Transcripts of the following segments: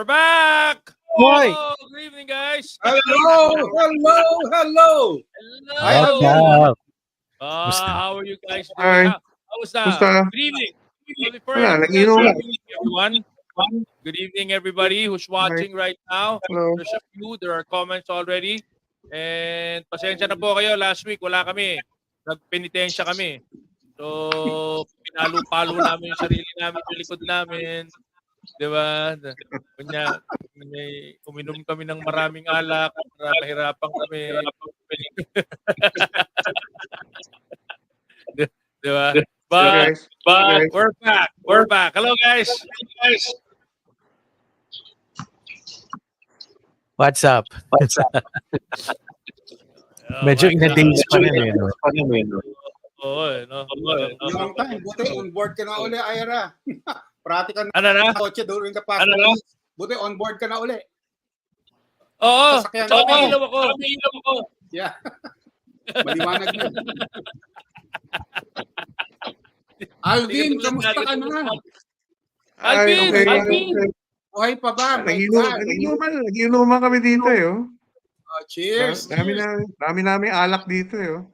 We're back! Hoy! Oh, good evening, guys! Hello! Hello! What's up? How are you guys Hi. doing? Kamusta? Musta? Good evening. So before Wala, anything else, nag-inom. good evening, everyone. Good evening, everybody who's watching right now. Hello. There's a few. There are comments already. And pasensya na po kayo. Last week, wala kami. Nagpenitensya kami. So, pinalo-palo namin yung sarili namin, yung likod namin. Di ba? Kanya, uminom kami ng maraming alak para mahirapan kami. Di ba? But we're back. We're back. Hello, guys. What's up? Oh, Medyo my in a God. days pa rin eh. No? Oo, no? Long time. Buti on board ka na uli, Ira. Parati ka Ano na? na kotse during ka pa. Buti on board ka na uli. Oo. Sasakyan Oo, natin. ilaw ako. Yeah. Maliwanag na. Alvin, kamusta ka na? Alvin! Buhay pa ba? My God. Nagiinuman kami dito eh. Oh. Cheers. Dami namin alak dito eh. Oh.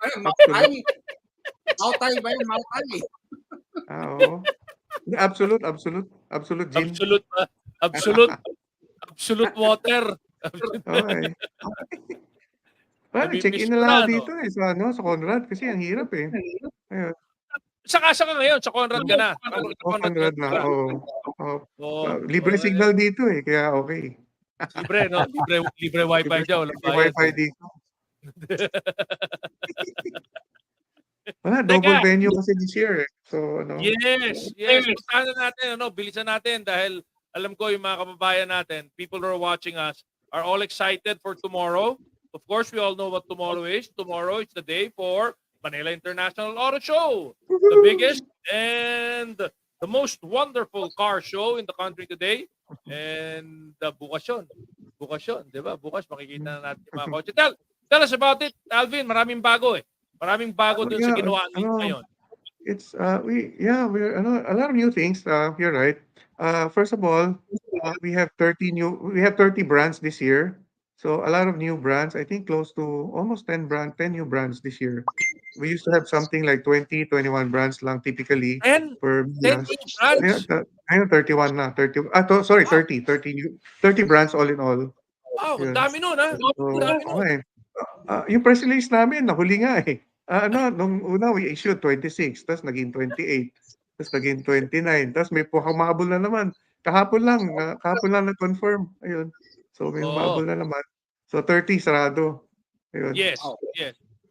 Ay, Mautay. Mautay ba yun? Mautay. Oo. Absolute gin. Absolute water. Okay. Check-in na lang ako dito eh sa Conrad kasi ang hirap eh. Ayun. Saka ngayon, sa Conrad ka na. Conrad na. Libre signal dito eh, kaya okay. Libre, no? Libre wifi dyan. Walang bayad. Wi-Fi dito. Wala, double venue kasi this year eh. So, ano? Yes. Puntahan na natin, bilisan natin dahil alam ko yung mga kababayan natin, people who are watching us, are all excited for tomorrow. Of course, we all know what tomorrow is. Tomorrow is the day for Manila International Auto Show. The biggest and the most wonderful car show in the country today. And bukas yun, di ba? Bukas makikita na natin yung mga kotse. Tell us about it, Alvin. Maraming bago eh. Maraming bago dun sa ginawa nito ngayon. It's we're a lot of new things. You're right. First of all, we have 30 brands this year. So a lot of new brands. I think close to almost 10 new brands this year. We used to have something like 20, 21 brands lang typically per 10 new brands. Ngayon 31 na. 30 brands all in all. Wow, ang dami nun ha. Yung press release namin nahuli nga eh. Nung una we issued 26, tapos naging 28, tapos naging 29, tapos may humabol na naman. Kahapon lang na-confirm. Ayun. So may humabol na naman. So 30 sarado. Ayun. Yes.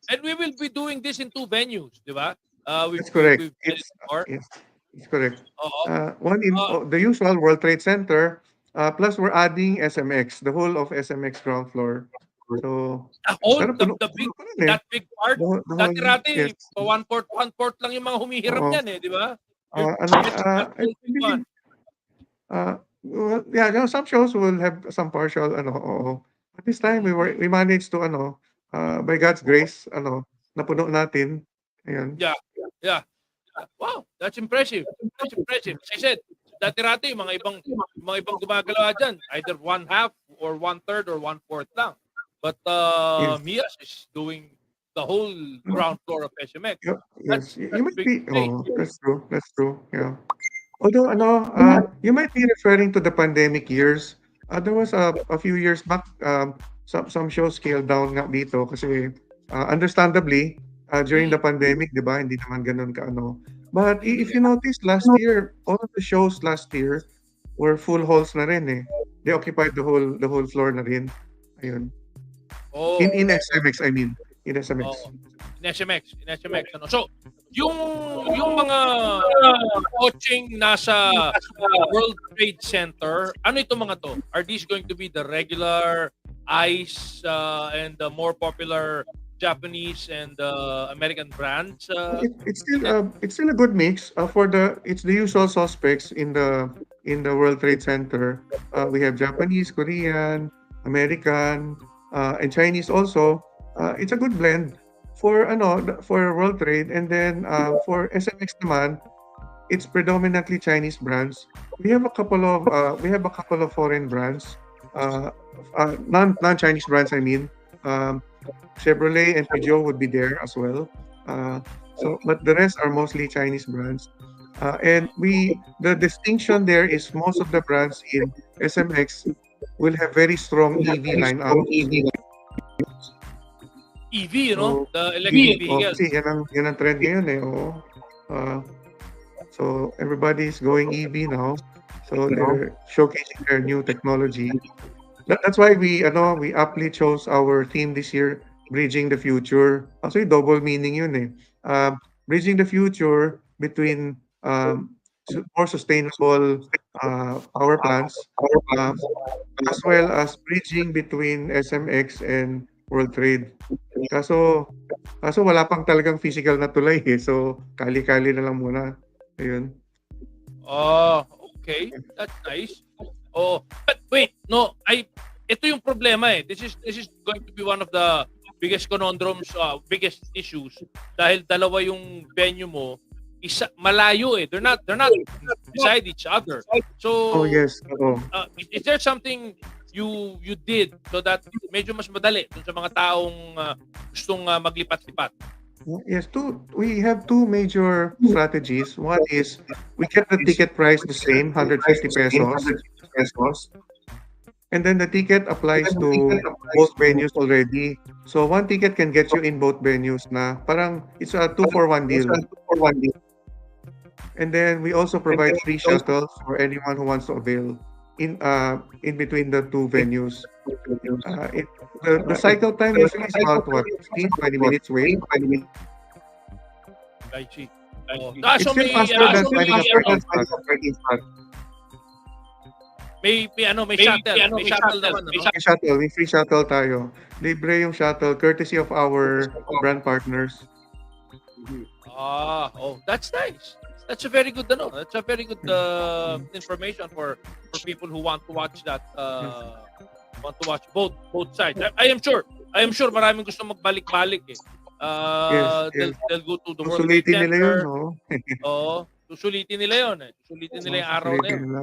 And we will be doing this in 2 venues, di ba? That's correct. It's correct. One in the usual World Trade Center, plus we're adding SMX, the whole of SMX ground floor. So that big part, dati one-fourth lang yung mga humihiram niyan eh, di ba? Some shows will have some partial But this time we managed to by God's grace napuno natin. Ayun. Yeah. Wow, that's impressive. As I said, dati yung mga ibang gumagalaw diyan, either 1/2 or 1/3 or 1/4 lang. But Mias is doing the whole ground floor of SMX. Yes. You might be. That's true. Yeah. Although you might be referring to the pandemic years. There was a few years back some shows scaled down nga dito kasi understandably during the pandemic, 'di ba? Hindi naman ganoon ka. But if you notice last year, all of the shows last year were full halls na rin eh. They occupied the whole floor na rin. Ayun. In SMX, I mean. In SMX. In SMX. So, yung mga coaching nasa World Trade Center, ano itong mga to? Are these going to be the regular ICE and the more popular Japanese and American brands? It's still a good mix. It's the usual suspects in the World Trade Center. We have Japanese, Korean, American, and Chinese also. It's a good blend for World Trade, and then for SMX naman it's predominantly Chinese brands. We have a couple of foreign brands, non-Chinese brands. I mean, um, Chevrolet and Peugeot would be there as well. But the rest are mostly Chinese brands. And the distinction there is most of the brands in SMX will have very strong EV lineup. EV, you know, So, the electric oh, vehicles. kasi yan ang trend ngayon eh. Oo. So everybody's going EV now. So they're showcasing their new technology. That's why we aptly chose our theme this year, Bridging the Future. Actually, double meaning yun eh. Bridging the future between more sustainable power plants, uh, as well as bridging between SMX and World Trade. Kaso, kaso wala pang talagang physical na tulay eh. So, kali-kali na lang muna. Ayun. Oh, okay. That's nice. Oh, but wait, no, ito yung problema eh. This is going to be one of the biggest conundrums, biggest issues dahil dalawa yung venue mo, isa malayo eh. They're not beside each other. So, Oh, yes. Oo. is there something you did so that medyo mas madali dun sa mga taong gustong maglipat-lipat? Yes, we have two major strategies. One is we kept the ticket price the same, 150 pesos. And then the ticket applies to both venues already. So one ticket can get you in both venues na. Parang it's a 2-for-1 deal. And then we also provide free shuttles for anyone who wants to avail in between the two venues. The cycle time usually is about 15-20 minutes wait. I see. It's So still faster than finding a parking spot. may shuttle naman, no? May shuttle, may free shuttle tayo. Libre yung shuttle, courtesy of our brand partners. That's nice. That's a very good That's a very good information for people who want to watch that want to watch both sides. I am sure maraming gusto magbalik-balik eh. Yes. They'll go to the World Trade Susulitin nila yun, Center. no? Oo, susulitin nila yun eh. Susulitin nila yung araw na yun. Susulitin nila.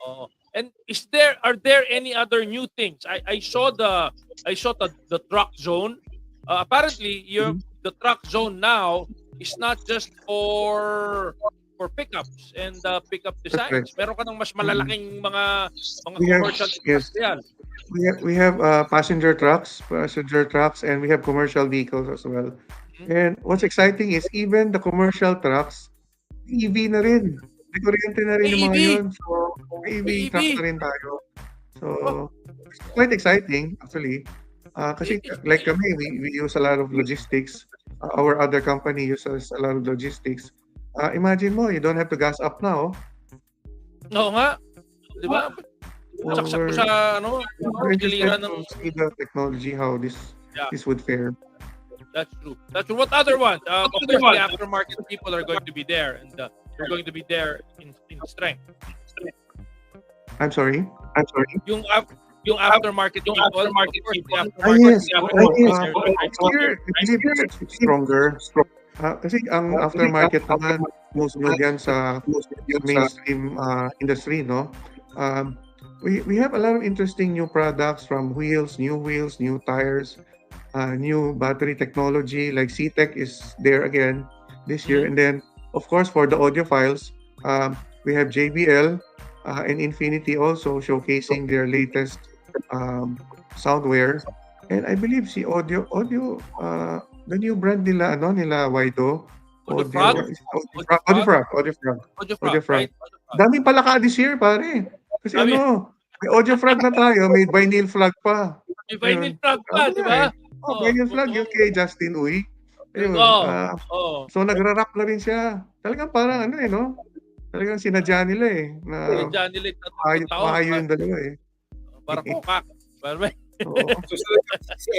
Oo. And are there any other new things? I saw the truck zone. Apparently, the truck zone now is not just for pickups and pickup designs. Meron ka ng mas malalaking mga commercial industrial. We have passenger trucks, and we have commercial vehicles as well. And what's exciting is even the commercial trucks, EV na rin. May kuryente na rin yung mga yun. So, may EV truck na rin tayo. So, it's quite exciting actually. Kasi like kami, we use a lot of logistics. Our other company uses a lot of logistics. Imagine mo, you don't have to gas up now. Oo nga. Di ba? So Saksak ko sa we're interested giliran ng... to see the technology, how this would fare. That's true. What other ones? Of course, the aftermarket people are going to be there, and they're going to be there in strength. I'm sorry. Yung aftermarket people, of course, the Yes. aftermarket. Here, I believe it's stronger. Kasi ang aftermarket naman, most new yan sa mainstream industry, no? We have a lot of interesting new products from new wheels, new tires, new battery technology, like CTEC is there again this year. And then, of course, for the audiophiles, we have JBL and Infinity also showcasing their latest soundware. And I believe si Audio, the new brand nila, Wido. Audiofrog? Audiofrog. Right? Daming palaka this year, pare. Kasi may Audiofrog na tayo, may vinyl flag pa. May vinyl flag pa, di ba? Vinyl flag yung kay Justin Uy. Ayun. So nagra-rap na rin siya. Talagang parang no? Talagang sinadya nila eh. Sinadya nila maayo yung dalawa eh. Parang kokak.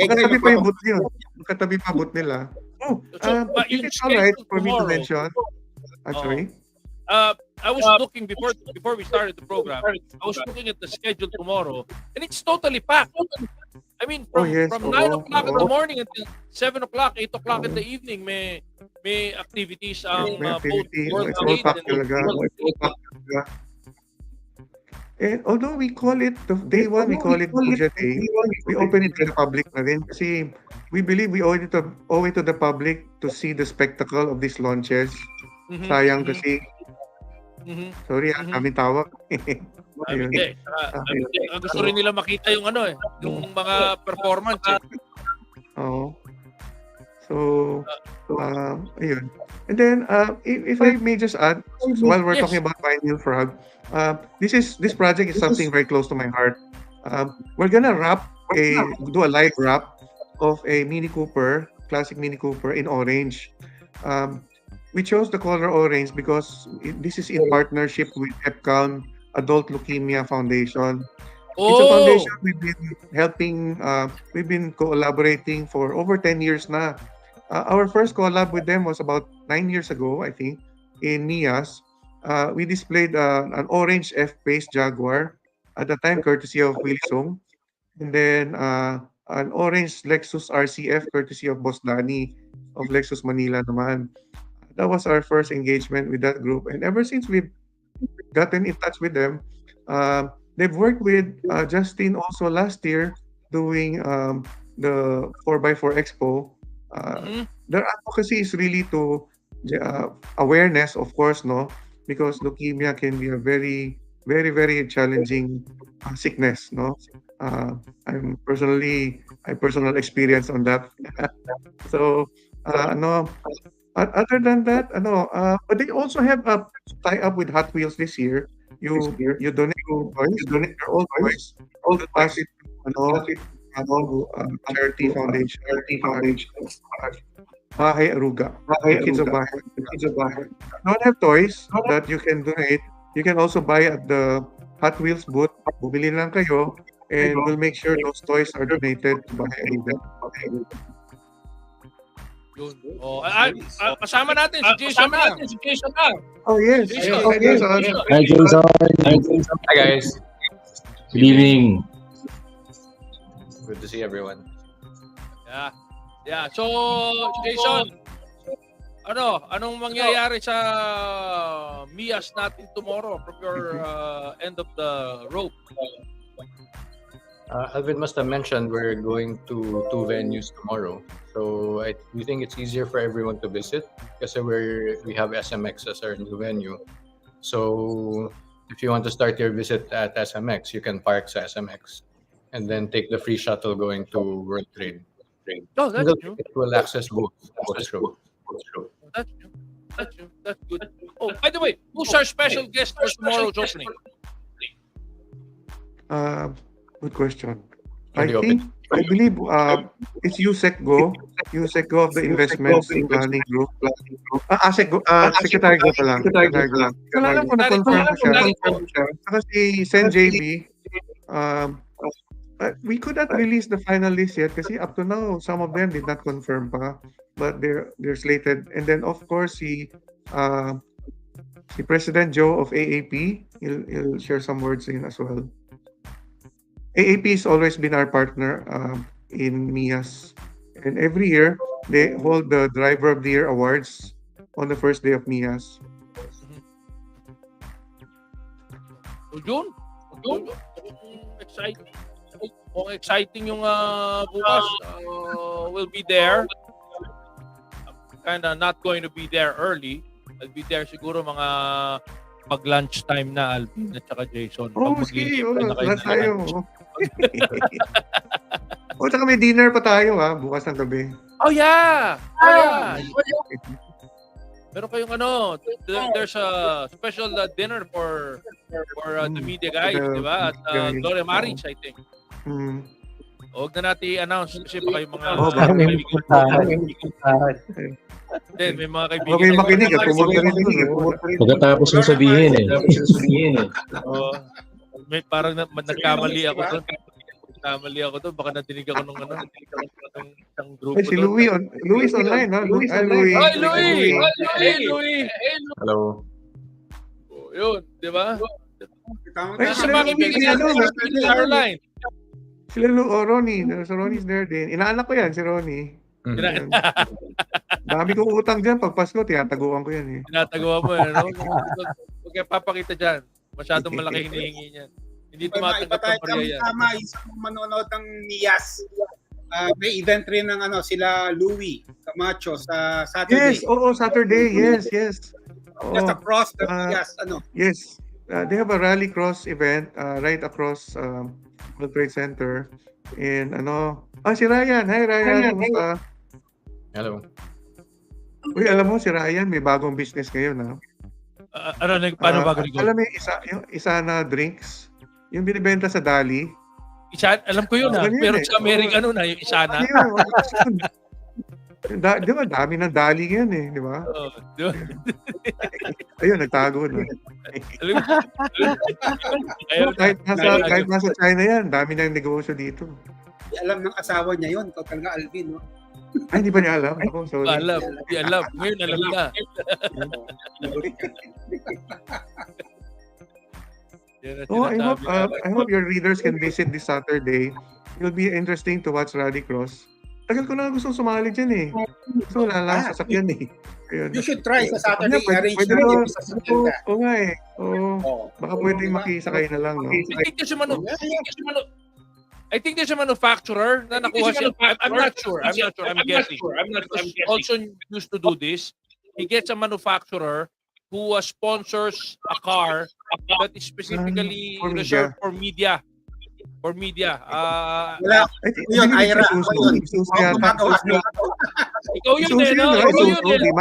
Magkatabi pa yung boot yun. Magkatabi pa boot nila. If it's alright for me to mention. I'm sorry? I was looking before we started the program. I was looking at the schedule tomorrow, and it's totally packed. I mean, yes, from 9 oo, o'clock in the oo. morning until 7 o'clock, 8 o'clock in the evening, may activities ang May both activity. World It's all Trade packed and talaga. World All packed talaga. And although we call it the day one, we call it Media Day, we open it to the public na rin kasi we believe we owe it to the public to see the spectacle of these launches. Mhm, Sayang mhm, kasi, mhm, sorry mhm. daming tawag. Ayun. Hindi. Saka gusto rin nila makita yung yung mga performance eh. Oo. So, ayun. And then, if I may just add, while we're Yes. talking about Vinyl Frog, this project is something very close to my heart. We're gonna do a live wrap of a Mini Cooper, classic Mini Cooper in orange. We chose the color orange because this is in partnership with EPCALM Adult Leukemia Foundation. It's a foundation we've been helping, we've been collaborating for over 10 years na. Our first collab with them was about 9 years ago, I think, in Nias. We displayed an orange F-Pace Jaguar at the time, courtesy of Willie Song. And then an orange Lexus RCF, courtesy of Boss Danny of Lexus Manila naman. That was our first engagement with that group. And ever since we've gotten in touch with them, they've worked with Justin also last year doing the 4x4 Expo. Their advocacy is really to awareness, of course, no, because leukemia can be a very, very, very challenging sickness, no. I personal experience on that. So, no. Other than that, but they also have a tie up with Hot Wheels this year. You donate your old toys, pass it to charity foundation, Bahay Aruga, the kids of Bahay. Don't have toys that you can donate. You can also buy at the Hot Wheels booth. Bumili lang kayo, and we'll make sure those toys are donated to Bahay Aruga. Yun. Kasama natin si Jason na. Oh yes. Jason. Hi, Jason. Hi, Jason. Hi, guys. Good evening. Good to see everyone. Yeah. So, Jason, anong mangyayari sa Mias natin tomorrow from your end of the rope? Alvin must have mentioned we're going to 2 venues tomorrow. So we think it's easier for everyone to visit because we have SMX as our new venue. So if you want to start your visit at SMX, you can park sa SMX and then take the free shuttle going to World Trade. Oh, that's true. It will access both shows. That's true. That's good. Oh, by the way, who's our special guest for tomorrow's opening? Good question. For the I believe it's Yusek Go of the Investments Planning Group. Secretary Go pa lang. Kailangan ko na-confirm ko siya. Saka si Sen JB, we could not release the final list yet kasi up to now, some of them did not confirm pa. But they're slated. And then, of course, si President Joe of AAP, he'll share some words in as well. AAP has always been our partner in MIAS. And every year, they hold the Driver of the Year Awards on the first day of MIAS. June? Exciting yung bukas. We'll be there. I'm kinda not going to be there early. I'll be there siguro mga pag-lunch time na, Alvin at saka Jason. Sige. Lunch tayo. Tsaka may dinner pa tayo bukas ng gabi. Oh yeah! Meron kayong there's a special dinner for the media guys, di ba? At Gloria Maris, I think. Huwag na natin i-announce kasi baka yung mga may mga kaibigan. Okay, makinig at pumunta rin doon. Pagkatapos ng sabihin May parang nagkamali ako doon. Baka nadinig ako ng ng grupo. Si Louis online, ha? Louis. Hi, Louis! Hey, Louis! Hello. Yun, di ba? Tama. Sa mga kaibigan natin, Caroline. Sila Ronnie. Si Ronnie's there din. Inaanak ko yan, si Ronnie. Mhm. Yan. Dami kong utang dyan. Pag Pasko, tinataguan ko yan eh. Tinatagawa mo, no? Huwag kaya papakita dyan. Masyadong malaki hinihingi niyan. Hindi tumatanggap ng barya yan. Tama, isa mong manonood ng Niyas. May event rin ng sila Louie Camacho sa Saturday. Yes, Saturday. Yes. Just across the Niyas, Yes. They have a rally cross event right across World Trade Center. And si Ryan. Hi Ryan. Kumusta? Hello. Uy, alam mo si Ryan may bagong business ngayon ha. Paano bago ni Alam mo yung isa na drinks, yung binibenta sa Dali. Alam ko yun pero sa Amerika yung Isana. Di ba, dami ng Dali yan eh, di ba? Ayun, nagtago na. kahit nasa China yan, dami ng negosyo dito. Alam ng asawa niya yun, talaga Alvin, no? Ay, hindi ba niya alam? Ako, sorry. Hindi alam. Ngayon, alam na. I hope your readers can visit this Saturday. It'll be interesting to watch Rally Cross. Tagal ko na gusto sumali dyan eh. So, wala lang sasakyan eh. Ayun. You should try sa Saturday. Arrange pwede na naman. sa sasakyan ka. Oo nga eh. Baka pwedeng makisakay na lang, no? I think there's a manufacturer na nakuha siya. I'm not sure. I'm guessing. Because also used to do this. He gets a manufacturer who sponsors a car that is specifically reserved for media. For media. Wala. Yun, Ira. Ikaw yun eh, no? Ikaw yun eh.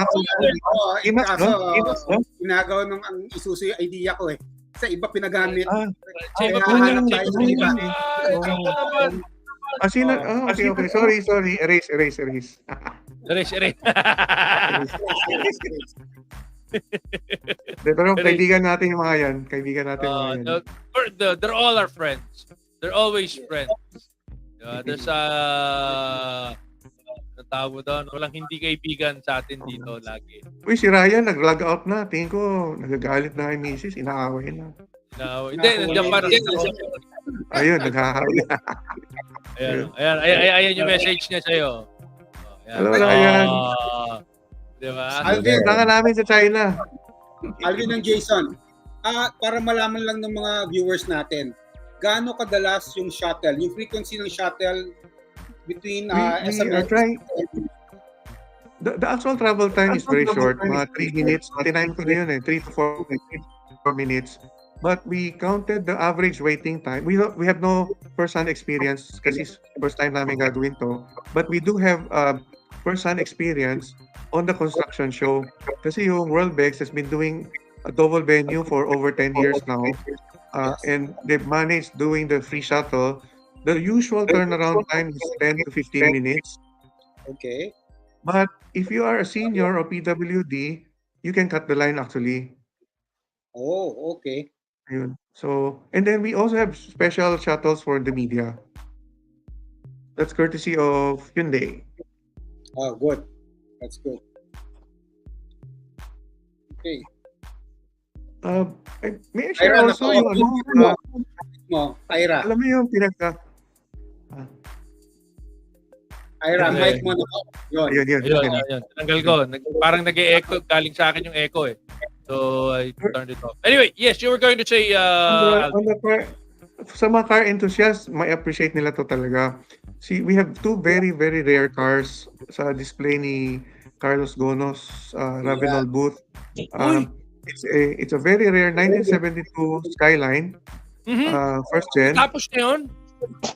Ginagawa ng Isuzu yung idea ko eh. Sa iba pinagamit. Sa iba pinagamit. Okay. Sorry. Erase. Erase. Pero kaibigan natin yung mga yan. They're all our friends. They're always friends. There's tawag doon, walang hindi kaibigan sa atin dito lagi. Uy, si Ryan nag-log out na. Tingin ko, nagagalit na kay Mrs. Inaaway na. Hindi, nandiyan pa rin. Ayun, naghahawi. Ayan yung message niya sa'yo. Hello, Ryan. Diba? Alvin, ka namin sa China. Alvin and Jason, para malaman lang ng mga viewers natin, gaano kadalas yung shuttle, yung frequency ng shuttle between SMS? The actual travel time is very short, mga 3 minutes. Tinayin ko na yun 3 to 4 minutes. But we counted the average waiting time. We have no first-hand experience kasi first time namin gagawin to. But we do have first-hand experience on the construction show. Kasi yung World Bex has been doing a double venue for over 10 years now. And they've managed doing the free shuttle. The usual turnaround time is 10 to 15 minutes. Okay. But if you are a senior or PWD, you can cut the line actually. Oh, okay. Ayun. So, and then we also have special shuttles for the media. That's courtesy of Hyundai. Oh, good. That's good. Okay. May I share also yung Ira. Alam mo yung Ira, mic mo na. Yun. Tinanggal ko. Parang nag-e-echo. Galing sa akin yung echo eh. So, I turned it off. Anyway, yes, you were going to say... sa mga car enthusiasts, may appreciate nila to talaga. See, we have 2 very, very rare cars sa display ni Carlos Gonos, Ravenol booth. It's a very rare 1972 Skyline, first gen. Tapos na yun?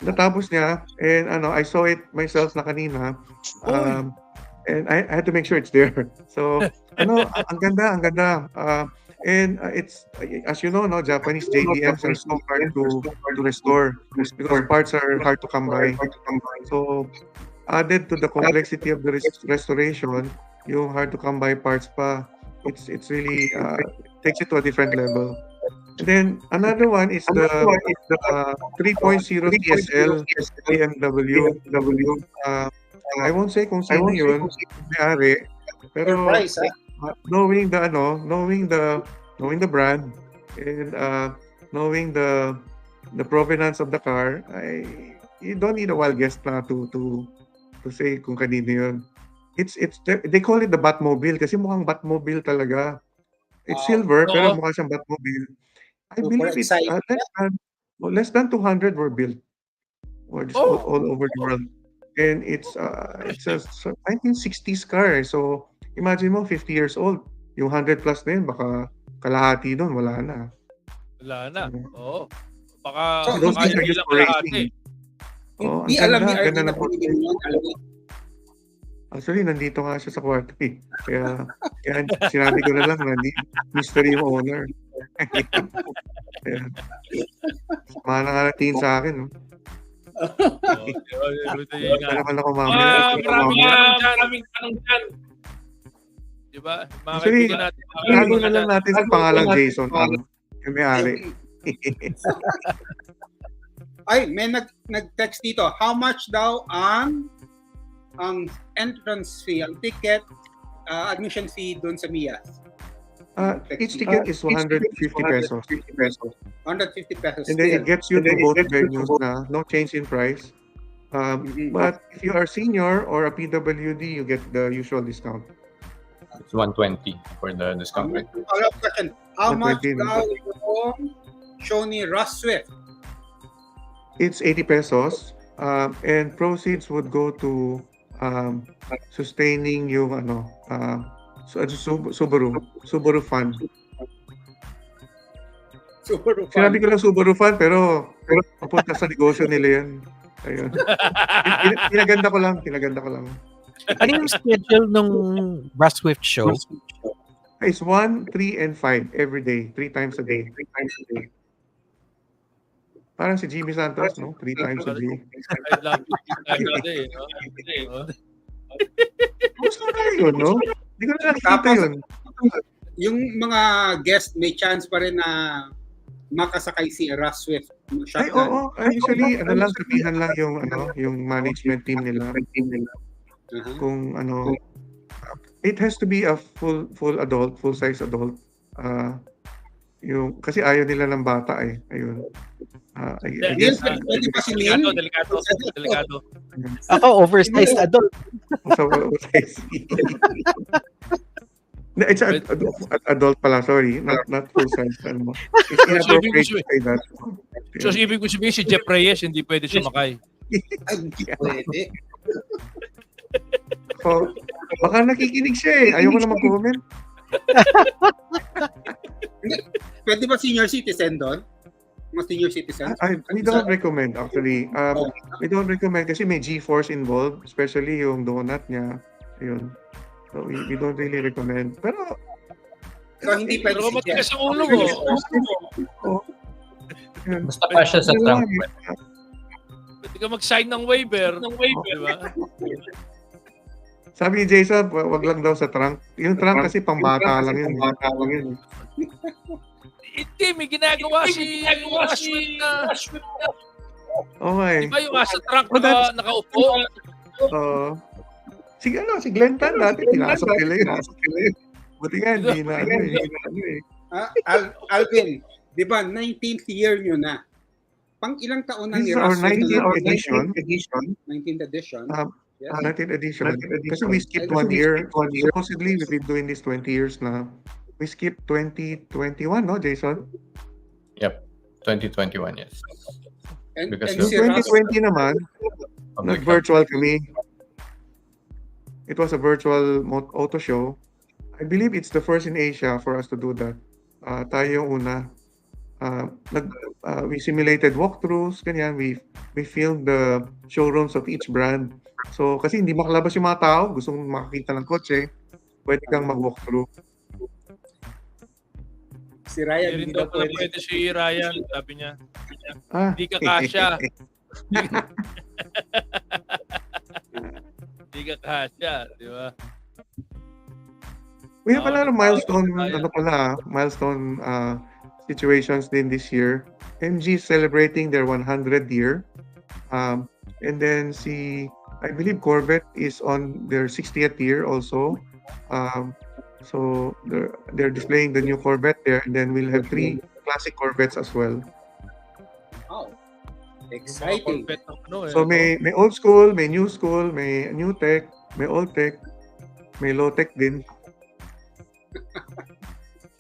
Natapos niya, and I saw it myself na kanina, and I had to make sure it's there. So, ang ganda. And it's, as you know, Japanese JDMs are so hard to restore because parts are hard to come by. So, added to the complexity of the restoration, yung hard to come by parts pa, it's really takes it to a different level. And then another one is the 3.0 TSL BMW. I won't say kung sino yun, may-ari, pero knowing the brand and knowing the provenance of the car, you don't need a wild guess na to say kung kanino yun. They call it the Batmobile kasi mukhang Batmobile talaga. It's Wow. silver pero Oo. mukha siyang Batmobile. I Super believe it's exciting. less than 200 were built or just Oh. all over the world. And it's a 1960s car. So imagine mo 50 years old. Yung 100 plus na yun, baka kalahati doon, wala na. Wala na. Oo. So, Baka Those things are hindi used lang for kalahati. racing. Oh, Hindi ang alam ni ganda, Arvin ganda na ng pinili mo yun. Alvin. Actually, nandito nga siya sa kwarto eh. Kaya sinabi ko na lang na mystery yung owner. Kaya, sama na nga natin sa akin. No? Wala naman ako mamaya. Maraming tanong dyan. Diba? Mga Actually, kaibigan natin. Tago na lang natin sa pangalang Jason. Yung may-ari. Ay, may nag-text dito. How much daw ang entrance fee, ang ticket, admission fee doon sa MIAS? Each ticket is 150 pesos. 150 pesos. And then still. it gets you to both venues na no change in price. But if you are senior or a PWD, you get the usual discount. It's 120 for the discount rate. Follow-up question. How much 120 daw yung show ni Russ Swift? It's 80 pesos. And proceeds would go to sustaining yung Subaru Fund. Super fun. Sinabi ko lang Subaru Fund pero papunta sa negosyo nila yan. Ayun. Pinaganda ko lang. Ano yung schedule ng Russ Swift show? It's 1, 3, and 5 every day. 3 times a day. Parang si Jimmy Santos, no? 3 times a day. I love you. No? Gusto na yun, no? Hindi ko na nakikita yun. Yung mga guest may chance pa rin na makasakay si Russ Swift. Ay, oo. Actually, sabihan lang yung management team nila. Kung it has to be a full adult, full-size adult. Kasi ayaw nila ng bata eh. Ayun. I guess, Pwede pa si Neil? Delikado. Ako, oversized adult. Oversized. No, it's adult pala, sorry. Not full-size. It's inappropriate to say that. So, ibig ko sabihin si Jeff Reyes, hindi pwede sumakay. Ay, hindi pwede. So, baka nakikinig siya eh. Ayoko na mag-comment. Pwede ba senior citizen doon? Mga senior citizen? We don't recommend actually. We don't recommend kasi may G-force involved, especially yung donut niya. Ayun. So we don't really recommend. Pero So, hindi pwede Pero si matigas Jeff. ang ulo mo. Basta pa siya sa trunk. Pwede ka mag-sign ng waiver. Diba? Sabi ni Jason, wag lang daw sa trunk. Yung trunk kasi pambata lang yun. Hindi, may ginagawa si Ashwin na. Okay. Diba yung asa trunk nakaupo? Si Glenn Tan dati, pinasok nila yun. Buti nga, hindi na Alvin, di ba 19th year nyo na? Pang ilang taon na This ni is our Russ Swift? 19th edition. 19th edition. Yes. 19th edition. Kasi we skipped 1 year. Supposedly, we've been doing this 20 years na. We skipped 2021, no, Jason? Yep, 2021, yes. And Because si Yung Russ, 2020 naman, nag-virtual kami. It was a virtual auto show. I believe it's the first in Asia for us to do that. Tayo yung una. We simulated walkthroughs, ganyan. We filmed the showrooms of each brand. So, kasi hindi makalabas yung mga tao, gusto mong makakita ng kotse, pwede kang mag-walkthrough. si Ryan, Hindi rin hindi daw na pala pwede. pwede si Ryan, sabi niya. Ah. Hindi ka kasya. Hindi ka kasya, di ba? We have a lot of milestone situations din this year. MG is celebrating their 100th year. And then I believe Corvette is on their 60th year also. So they're displaying the new Corvette there, and then we'll have 3 classic Corvettes as well. Wow. Yung mga Exciting. Corvette ng ano eh. So no? may old school, may new school, may new tech, may old tech, may low tech din.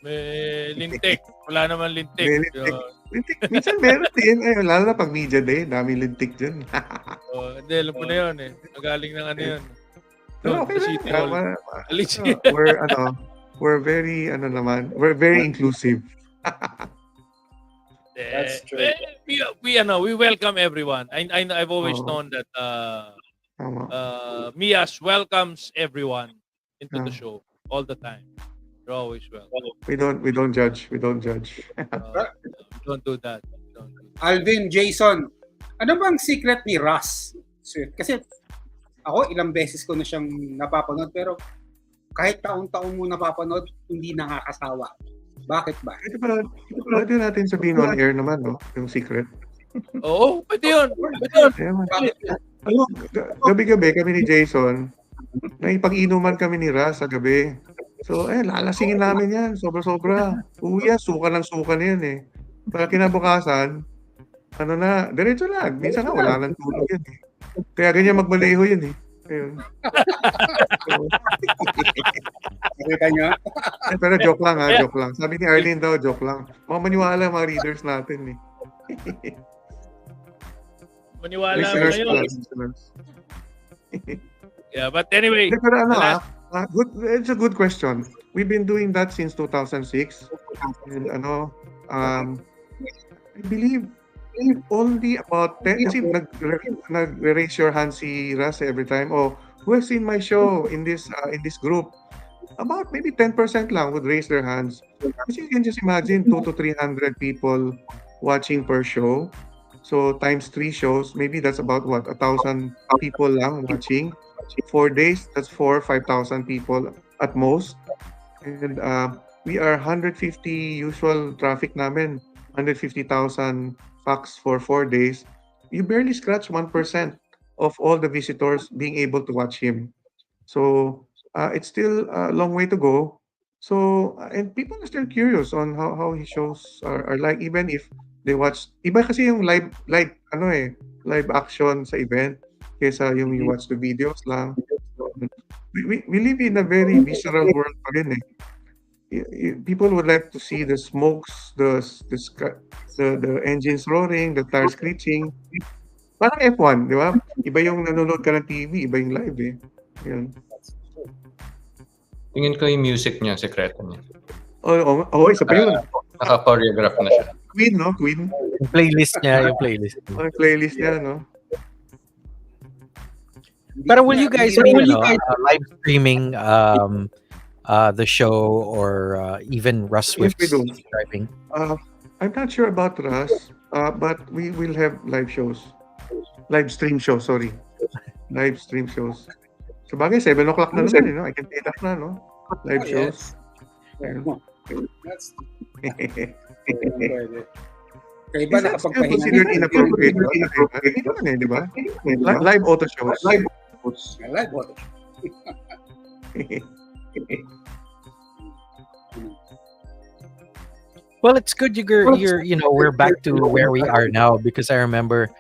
May lintik. Wala naman lintik. May lintik. Lintik. Minsan meron din. Lalo na pag media day, daming lintik dyan. Hindi, alam ko na yun eh. Nagaling ng ano yun. Pero No, okay sa lang. City Hall. Alicia. We're very, we're very inclusive. That's true. We welcome everyone. I've always Oo. known that Tama. Mias welcomes everyone into the Yeah. show all the time. You're always welcome. We don't judge. We don't judge. Don't do that. Don't do that. Alvin, Jason, ano bang secret ni Russ? Kasi ako, ilang beses ko na siyang napapanood, pero kahit taon-taon mo napapanood, hindi nakakasawa. Bakit ba? Pwede natin sabihin on air naman, no? Yung secret. Oo, pwede yun. Pwede yun. Ayan, man. Bakit? Ano, gabi-gabi kami ni Jason, naipag-inuman kami ni Raz sa gabi. So, lalasingin namin yan. Sobra-sobra. Uya, suka ng suka na yan eh. Para kinabukasan, diretso lang. Minsan nga, wala nang tulog yan eh. Kaya ganyan magmaneho yun eh. Ayun. Nakita niyo? Pero joke lang ha, joke lang. Sabi ni Arlene daw, joke lang. Mga maniwala ang mga readers natin eh. Maniwala mo Listeners yun. pala, listeners. Yeah, but anyway. Pero it's a good question. We've been doing that since 2006. And I believe only about 10, kasi nag-raise your hand si Ras every time. Oh, who has seen my show in this group? About maybe 10% lang would raise their hands. Kasi you can just imagine 200 to 300 people watching per show. So times 3 shows, maybe that's about what, 1,000 people lang watching. 4 days, that's 5,000 people at most. And we are 150 usual traffic namin, 150,000 fax for 4 days. You barely scratch 1% of all the visitors being able to watch him. So it's still a long way to go. So and people are still curious on how his shows are like, even if they watch. Iba kasi yung live action sa event kaysa yung you watch the videos lang. We live in a very visceral world pa rin eh. People would like to see the smokes, the engines roaring, the tires screeching. Parang F1, di ba? Iba yung nanonood ka ng TV, iba yung live eh. Yun. Tingin ko yung music niya, sekreto niya. Isa pa yun. Naka-choreograph na siya. Queen, no? Queen. Yung playlist niya, yung playlist. Yung playlist niya, no? But will you guys be live streaming the show or even Russ Yes, we Swift's do. driving? I'm not sure about Russ, but we will have live stream shows, sorry. Live stream shows. So bagay, 7 o'clock na naman, I can say that na, no? Live shows. That's kaya ba Is that still nakapagpahinga considered inappropriate? Hindi naman eh, di ba? Live auto shows. Live auto. Well, it's good we're back to where we are now, because I remember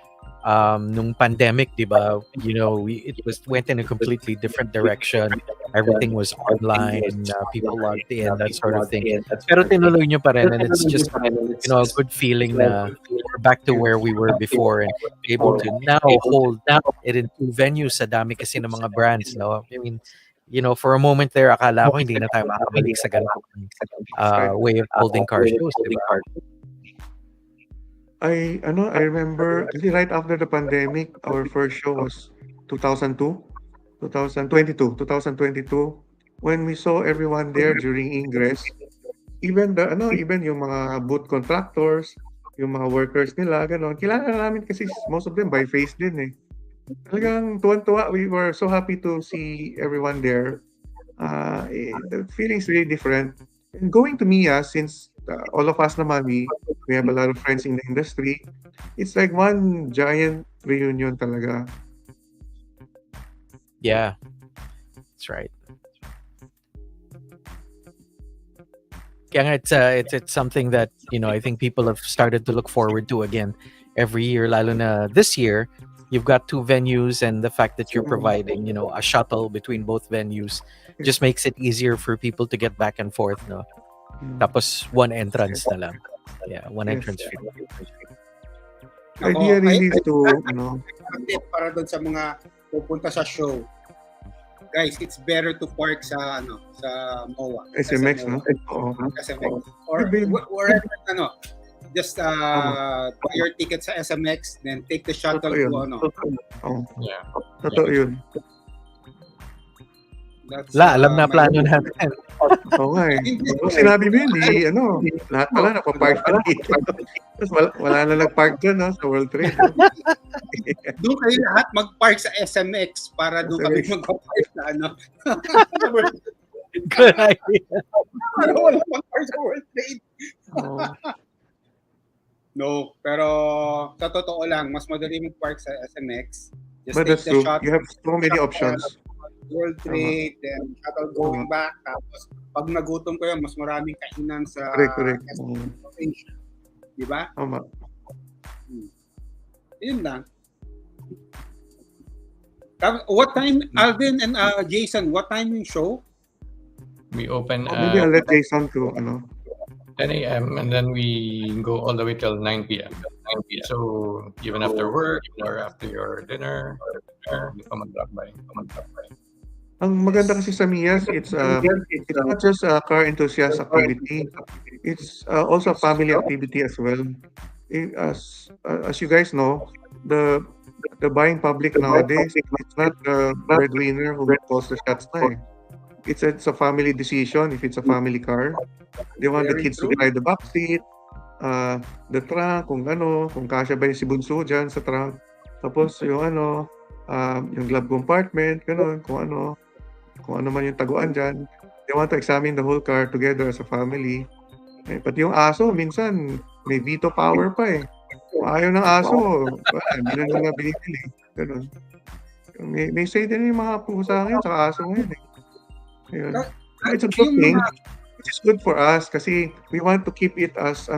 nung pandemic, di ba? Went in a completely different direction. Everything was online, people logged in, that sort of thing. Pero tinuloy nyo pa rin, and it's just a good feeling na we're back to where we were before and able to now hold it in 2 venues. Sa dami kasi ng mga brands, no? I mean, for a moment there, akala ko hindi na tayo makakabalik sa ganung way of holding car shows, diba? I remember kasi right after the pandemic, our first show was 2022, when we saw everyone there during ingress, even yung mga booth contractors, yung mga workers nila, ganon. Kilala namin kasi most of them by face din eh. Talagang tuwan-tuwa, we were so happy to see everyone there. The feeling's really different. And going to Mia, since all of us naman, we have a lot of friends in the industry, it's like one giant reunion talaga. Yeah, that's right. Kaya nga it's something that I think people have started to look forward to again every year, lalo na this year, you've got two venues, and the fact that you're providing, a shuttle between both venues just makes it easier for people to get back and forth, no? Tapos one entrance na lang. Yeah, one Yes. entrance fee. Idea really is to, tip para doon sa mga pupunta sa show. Guys, it's better to park sa sa MOA. SMX, sa no? MOA. Oo. SMX. Or Maybe. wherever, just buy your ticket sa SMX, then take the shuttle Totoo yun. to Oo. Yeah. Totoo yun. That's, Alam na my- plano natin. Oo nga eh. Kung sinabi mo yun, lahat pala napapark na dito. Tapos wala na nag-park dyan, no, sa World Trade. No? Doon kayo lahat mag-park sa SMX para doon kami SMX. mag-park sa Good idea. para wala mag-park sa World Trade. Oo. No, pero sa totoo lang, mas madali mag-park sa SMX. Just But take that's the true. shuttle. You have so many options. World Trade, then shuttle going back. Tapos, pag nagutom ko yan, mas maraming kainan sa Correct. station. Di ba? Tama. Yun lang. What time, Alvin and Jason, what time yung show? We open Maybe I'll let Jason to, 10 a.m. and then we go all the way till 9 p.m. So even after work or after your dinner, you come and drop by. Ang maganda kasi sa Mias, it's not just a car enthusiast activity. It's also a family activity as well. As you guys know, the buying public nowadays, it's not the breadwinner who calls the shots na eh. It's a family decision if it's a family car. They want the Very kids to true. ride the back seat, the trunk, kung kasya ba yung si Bunso dyan sa trunk. Tapos yung yung glove compartment, kung ano man yung taguan dyan. They want to examine the whole car together as a family. Eh, pati yung aso, minsan may veto power pa eh. Kung ayaw ng aso, hindi na nila binibili. Ganun. May say din yung mga pusa ngayon sa aso ngayon eh. Ayun. It's a good thing. It's good for us kasi we want to keep it as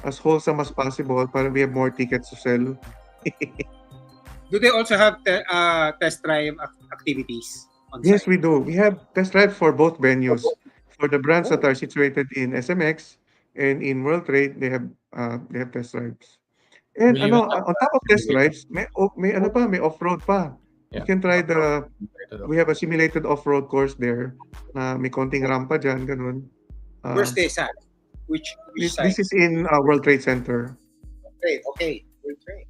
as wholesome as possible para we have more tickets to sell. Do they also have test drive activities? On Yes, site? we do. We have test drive for both venues. For the brands that are situated in SMX and in World Trade, they have test drives. And Will you on top of test drives, may off-road pa. You Yeah. can try we have a simulated off-road course there na may konting rampa dyan, ganun. Where's this at? Which This site? is in World Trade Center. Okay. World Trade.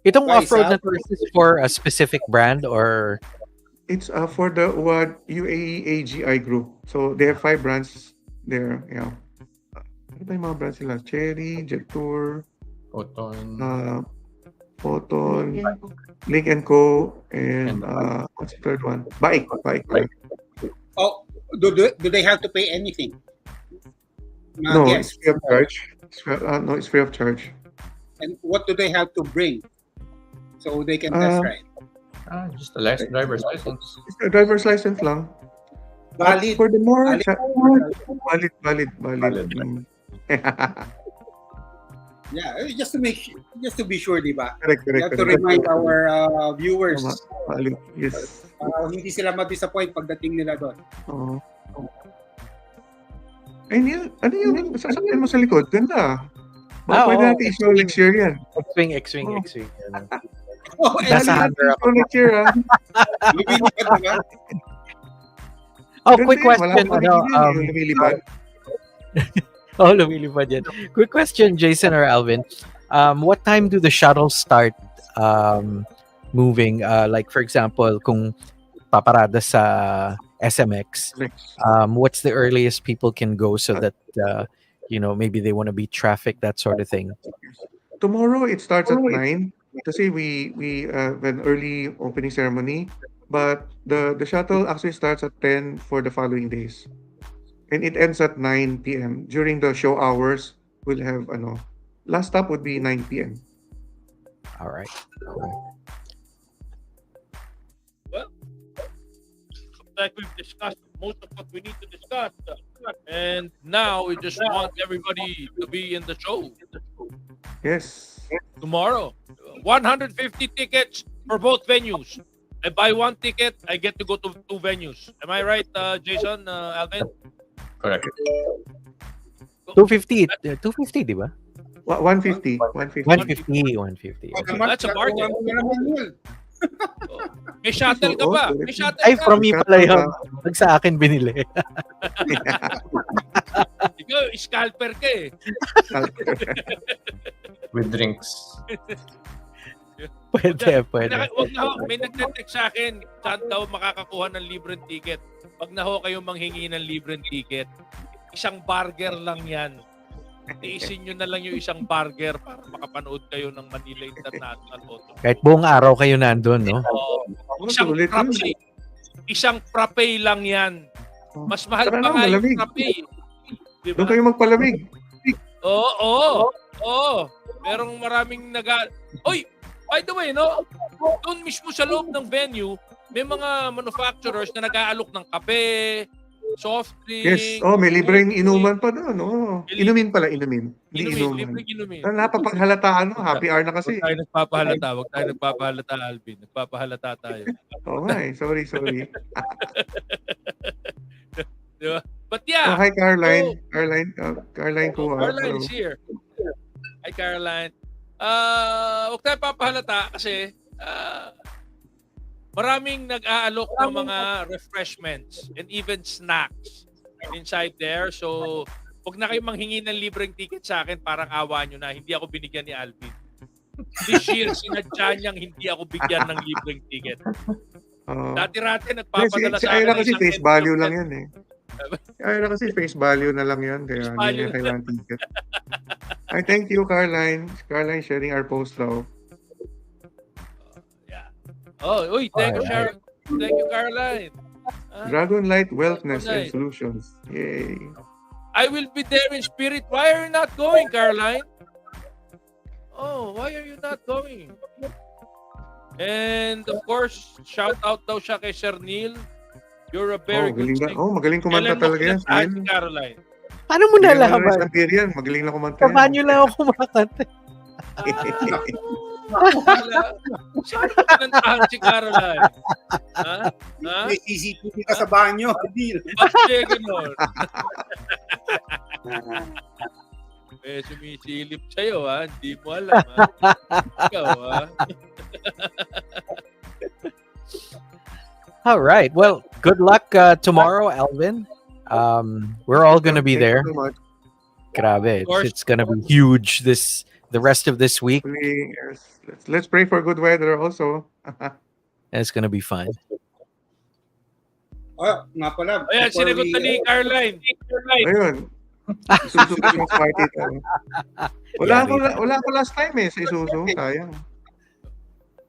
Itong Guys, off-road na to, is this for a specific brand or It's for the UAE AGI group. So they have 5 brands there. Yeah. Ano ba yung mga brands nila? Cherry, Jet Tour, Cotton. Photon, Link & Co, and what's the third one? Bike. Oh, do they have to pay anything? No, Yes. it's free of charge. No, it's free of charge. And what do they have to bring so they can test ride? Just a driver's license. It's a driver's license lang. Valid. For the more Valid. valid. Yeah, just to be sure, di ba? Correct. We have to remind our viewers Tama. Valid. Yes. para hindi sila ma-disappoint pagdating nila doon. Oo. Ay, ano yung sasakyan mo sa likod? Ganda. Pwede natin i-show next year yan. X-Wing. Oh, Nasa and under ako. Show next year, ha? lumilipad, di ba? Oh, Ganda quick yun. question. Wala pa rin yun, yung lumilipad. Lumilipad yan. Quick question, Jason or Alvin. What time do the shuttles start moving? Like, for example, kung paparada sa SMX, what's the earliest people can go so that, maybe they want to beat traffic, that sort of thing? Tomorrow, it starts at 9. Kasi we have an early opening ceremony. But the shuttle actually starts at 10 for the following days. And it ends at 9 p.m. During the show hours, we'll have, last stop would be 9 p.m. All right. Like we've discussed most of what we need to discuss. And now we just want everybody to be in the show. Yes. Tomorrow. 150 tickets for both venues. I buy one ticket, I get to go to 2 venues. Am I right, Jason, Alvin? Correct. 250, 250, di ba? 150. 150, 150. Pag Okay. naman, That's a bargain. gagawa mo naman yun. May shuttle ka ba? May shuttle Ay, ka. from me pala yun. Pag sa akin binili. Ikaw, scalper ka eh. With drinks. Pwede. Wag na ho, may nagte-text sa akin, saan daw makakakuha ng libreng ticket. Pag na ho kayo manghingi ng libreng ticket, isang burger lang yan. Tiisin nyo na lang yung isang burger para makapanood kayo ng Manila International Auto. Kahit buong araw kayo nandun, no? Isang Sulit yun. frappe. Isang frappe lang yan. Mas mahal Saka pa nga yung malamig. frappe. Diba? Doon kayo magpalamig. Oo. Merong maraming Oy, by the way, no? Doon mismo sa loob ng venue, may mga manufacturers na nag-aalok ng kape, soft drink. Yes. Oh, may libreng inuman pa doon. Oh. Inumin pala, inumin. Hindi inuman. Libreng inumin. Napapaghalataan mo, happy hour na kasi. Huwag tayo nagpapahalata, Alvin. Nagpapahalata tayo. Oo nga eh. Sorry. Di ba? But Oh, yeah, hi Caroline. Caroline ko. Caroline is here. Hi, Caroline. Huwag tayo papahalata kasi maraming nag-aalok ng mga refreshments and even snacks inside there. So, huwag na kayong manghingi ng libreng ticket sa akin. Parang awa nyo na. Hindi ako binigyan ni Alvin. This year, sinadya niyang hindi ako bigyan ng libreng ticket. Dati-rati nagpapadala Si sa akin. Ira kasi ng face isang value envelope. lang yan eh. Si Ira kasi face value na lang yan. Kaya Face hindi value niya kailangan ticket. Ay, thank you, Caroline. Caroline sharing our post daw. Oh, thank you, Sharon. Thank you, Caroline. Dragon Light Wellness and Light. Solutions. Yay. I will be there in spirit. Why are you not going, Caroline? Oh, why are you not going? And of course, shout out daw siya kay Sir Neil. You're a very good singer. Magaling kumanta talaga yan. Kailan mo Caroline? Paano mo nalaman? Magaling na kumanta yan. Paano lang ako kumakanta? Saan mo kinantahan si Caroline? Ha? May CCTV ka sa banyo. Bakit ganon? Sumisilip sa'yo, ha? Hindi mo alam, ha? Ikaw, ha? All right. Well, good luck tomorrow, Alvin. We're all gonna be there. Thank you so much. Grabe, it's gonna be huge the rest of this week. Yes. Let's pray for good weather also. And it's gonna be fun. Nga pala. Ayan, sinagot na ni Caroline. Ayun. Isuzu Christmas party to. Wala ako last time eh sa Isuzu. Sayang.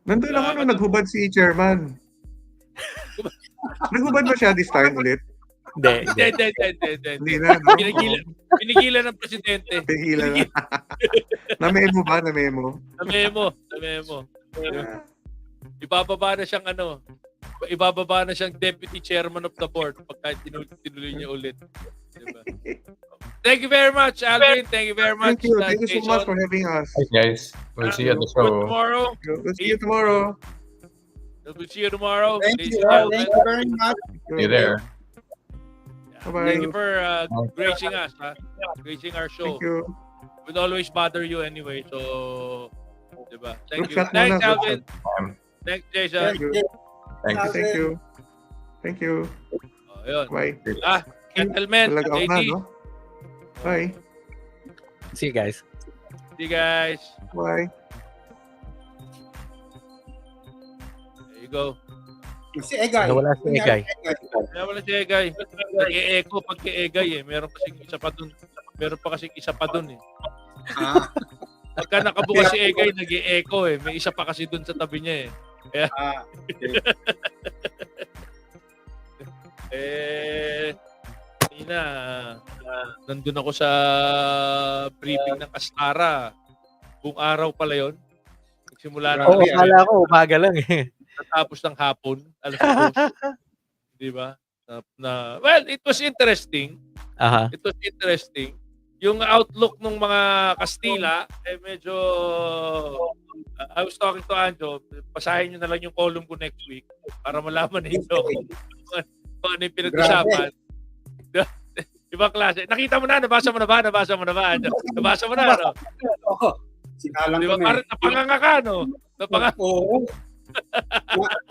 Nandun ako nung naghubad si chairman. Naghubad ba siya this time ulit? Hindi. Hindi na. No? Pinigilan ng presidente. Pigilan na. Na-memo ba? Na-memo? Na-memo. Ibababa na siyang deputy chairman of the board pagka tinuloy niya ulit. Diba? Thank you very much, Alvin. Thank you very much. Thank you so much for having us. Hey guys, we'll see you at the show. Tomorrow. We'll see you tomorrow. We'll see you tomorrow. Thank ladies you. and gentlemen. Thank you very much. See you there. Bye-bye. Thank you for gracing us, gracing our show. Thank you. We'll always bother you anyway, so diba? Thank Group you. chat Thanks, muna, group Alvin. Thanks, Jason. Thanks. Thank you. Oh, yun. Bye. Gentlemen, Talaga out na, ladies. no? Bye. See you guys. See you guys. Bye. There you go. Si Egay. Nawala si Egay. Kaya wala si Egay. Nag-e-echo pag kay Egay eh. Meron kasing isa pa dun. Meron pa kasing isa pa dun eh. Pagka nakabukas si Egay, nag-e-echo eh. May isa pa kasi dun sa tabi niya eh. Kaya, kanina, nandun ako sa briefing ng Kastara. Buong araw pala yun. Nagsimula na. Oo, akala ko umaga lang eh. Tapos ng hapon, alas 2. Di ba? Well, it was interesting. Aha. It was interesting. yung outlook ng mga Kastila, medyo, I was talking to Anjo, pasahin nyo na lang yung column ko next week para malaman ninyo kung ano yung pinag-usapan. Ibang klase. Nakita mo na, nabasa mo na ba, Anjo? Nabasa mo na, no? Oo. Sinalang Diba? ko na. Parang napanganga ka, no? Oo.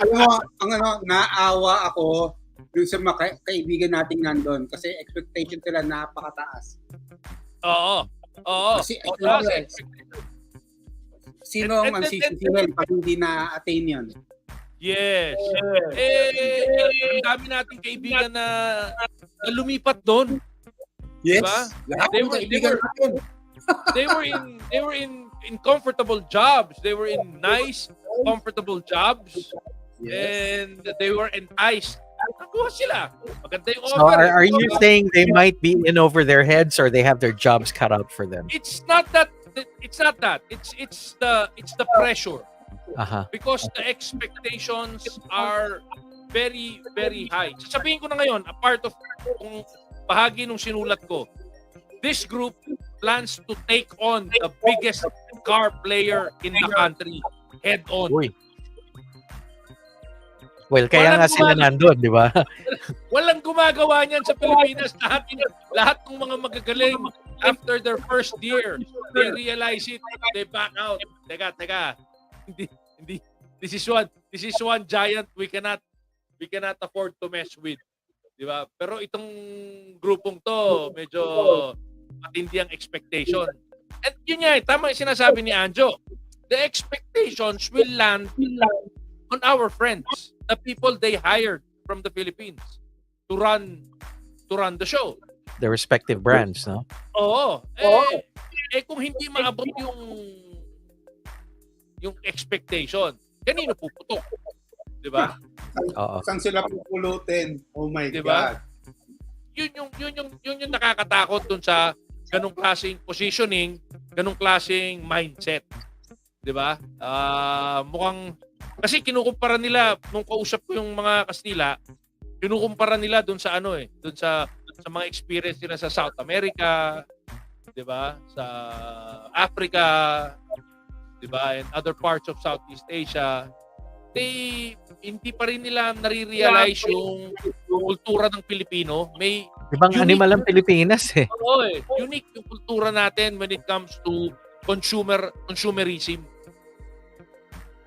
Alam mo, naawa ako dun sa mga kaibigan nating nandun kasi expectation sila napakataas. Oo. Kasi sino ang sisisihin pag hindi na-attain yun? Yes. Ang dami nating kaibigan na lumipat doon. Yes. Diba? Lahat ng kaibigan natin. They were in comfortable jobs. They were in nice, comfortable jobs. Yes. And they were enticed. Nakuha sila. Maganda yung So offer. are you saying they might be in over their heads or they have their jobs cut out for them? It's not that. It's the pressure. Because the expectations are very, very high. Sasabihin ko na ngayon, a part of kung bahagi nung sinulat ko, this group plans to take on the biggest car player in the country head on. Uy. Well, kaya nga sila nandun, di ba? Walang gumagawa niyan sa Pilipinas. Lahat ng mga magagaling after their first year, they realize it, they back out. Teka. Hindi. This is one giant we cannot afford to mess with. Di ba? Pero itong grupong to, medyo matindi ang expectation. At yun nga, tama yung sinasabi ni Anjo. The expectations will land on our friends, the people they hired from the Philippines to run the show. Their respective brands, no? Oo. Kung hindi maabot yung expectation, kanino puputok? 'Di ba? Oo. Saan sila pupulutin? Oh my Diba? God. Yun yung nakakatakot dun sa ganung klaseng positioning, ganung klaseng mindset. 'Di ba? Mukhang kasi kinukumpara nila nung kausap ko yung mga Kastila, kinukumpara nila dun sa dun sa mga experience nila sa South America, 'di ba? Sa Africa, 'di ba? And other parts of Southeast Asia. Hindi pa rin nila nare-realize yung kultura ng Pilipino. May Ibang animal ang Pilipinas eh. Oo unique yung kultura natin when it comes to consumerism.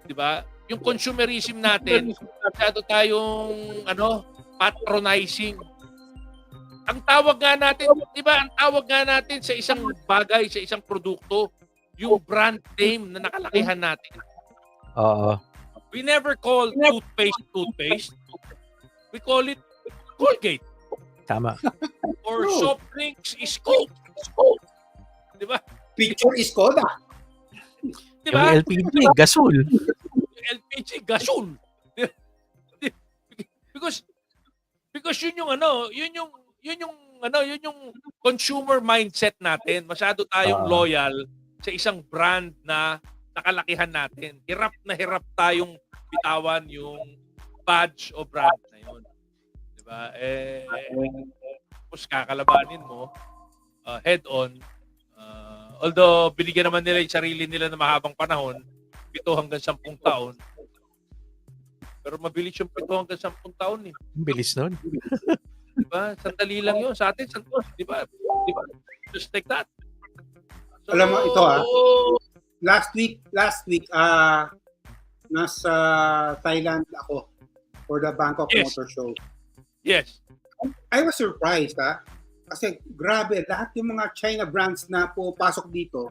'Di ba? Yung consumerism natin, masyado tayong patronizing. Ang tawag nga natin, 'di ba? Ang tawag nga natin sa isang bagay, sa isang produkto, yung brand name na nakalakihan natin. Oo. We never call toothpaste. We call it Colgate. Tama. Or soft drinks is Coke. Di ba? Picture is Koda. Di Yung ba? LPG, gasol. LPG, gasol. Because yun yung consumer mindset natin. Masyado tayong loyal sa isang brand na nakalakihan natin. Hirap na hirap tayong bitawan yung badge o brand na yun. Diba? Tapos kakalabanin mo head on. Although binigyan naman nila yung sarili nila na mahabang panahon, 7 hanggang 10 taon. Pero mabilis yung 7 hanggang 10 taon eh. Bilis nun. Diba? Sandali lang yun. Sa atin, diba? Just like that. So, Alam mo, ito last week, nasa Thailand ako for the Bangkok Motor Show. Yes. I was surprised, kasi grabe, lahat yung mga China brands na pupasok dito,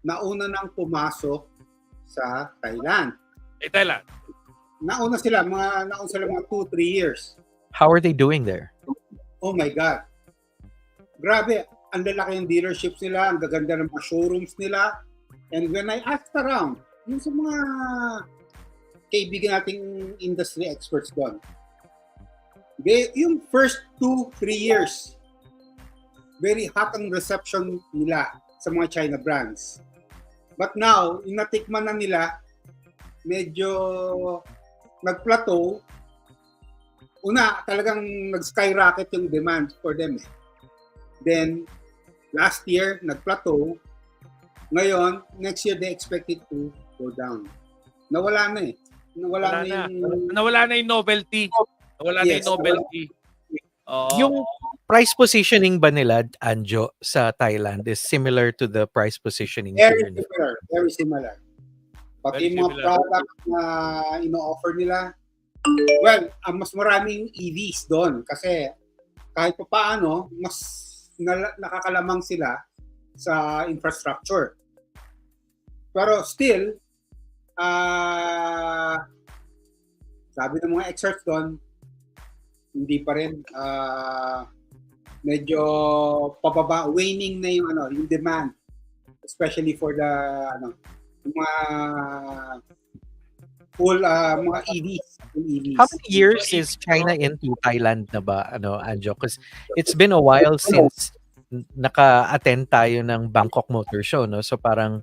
nauna nang pumasok sa Thailand. Thailand. Nauna sila mga 2-3 years. How are they doing there? Oh my God. Grabe, ang lalaki yung dealerships nila, ang gaganda ng mga showrooms nila. And when I asked around, yung sa mga kaibigan nating industry experts doon, yung first 2-3 years, very hot ang reception nila sa mga China brands. But now, yung natikman na nila, medyo nag-plateau. Una, talagang nag-skyrocket yung demand for them. Then, Last year, nag-plateau. Ngayon, next year, they expect it to go down. Nawala na eh. Nawala na yung... Nawala na yung novelty. Nawala na Yes, yung novelty. Oo. Yung price positioning ba nila, Anjo, sa Thailand is similar to the price positioning Very here? similar. Very similar. Pati Very yung mga similar. product na ino-offer nila, well, mas maraming EVs doon kasi kahit pa paano, mas nakakalamang sila sa infrastructure. Pero still, sabi ng mga experts doon, hindi pa rin medyo pababa, waning na yung demand, especially for the mga full mga EVs. How many years is China into Thailand na ba, Anjo? Because it's been a while since naka-attend tayo ng Bangkok Motor Show, no? So parang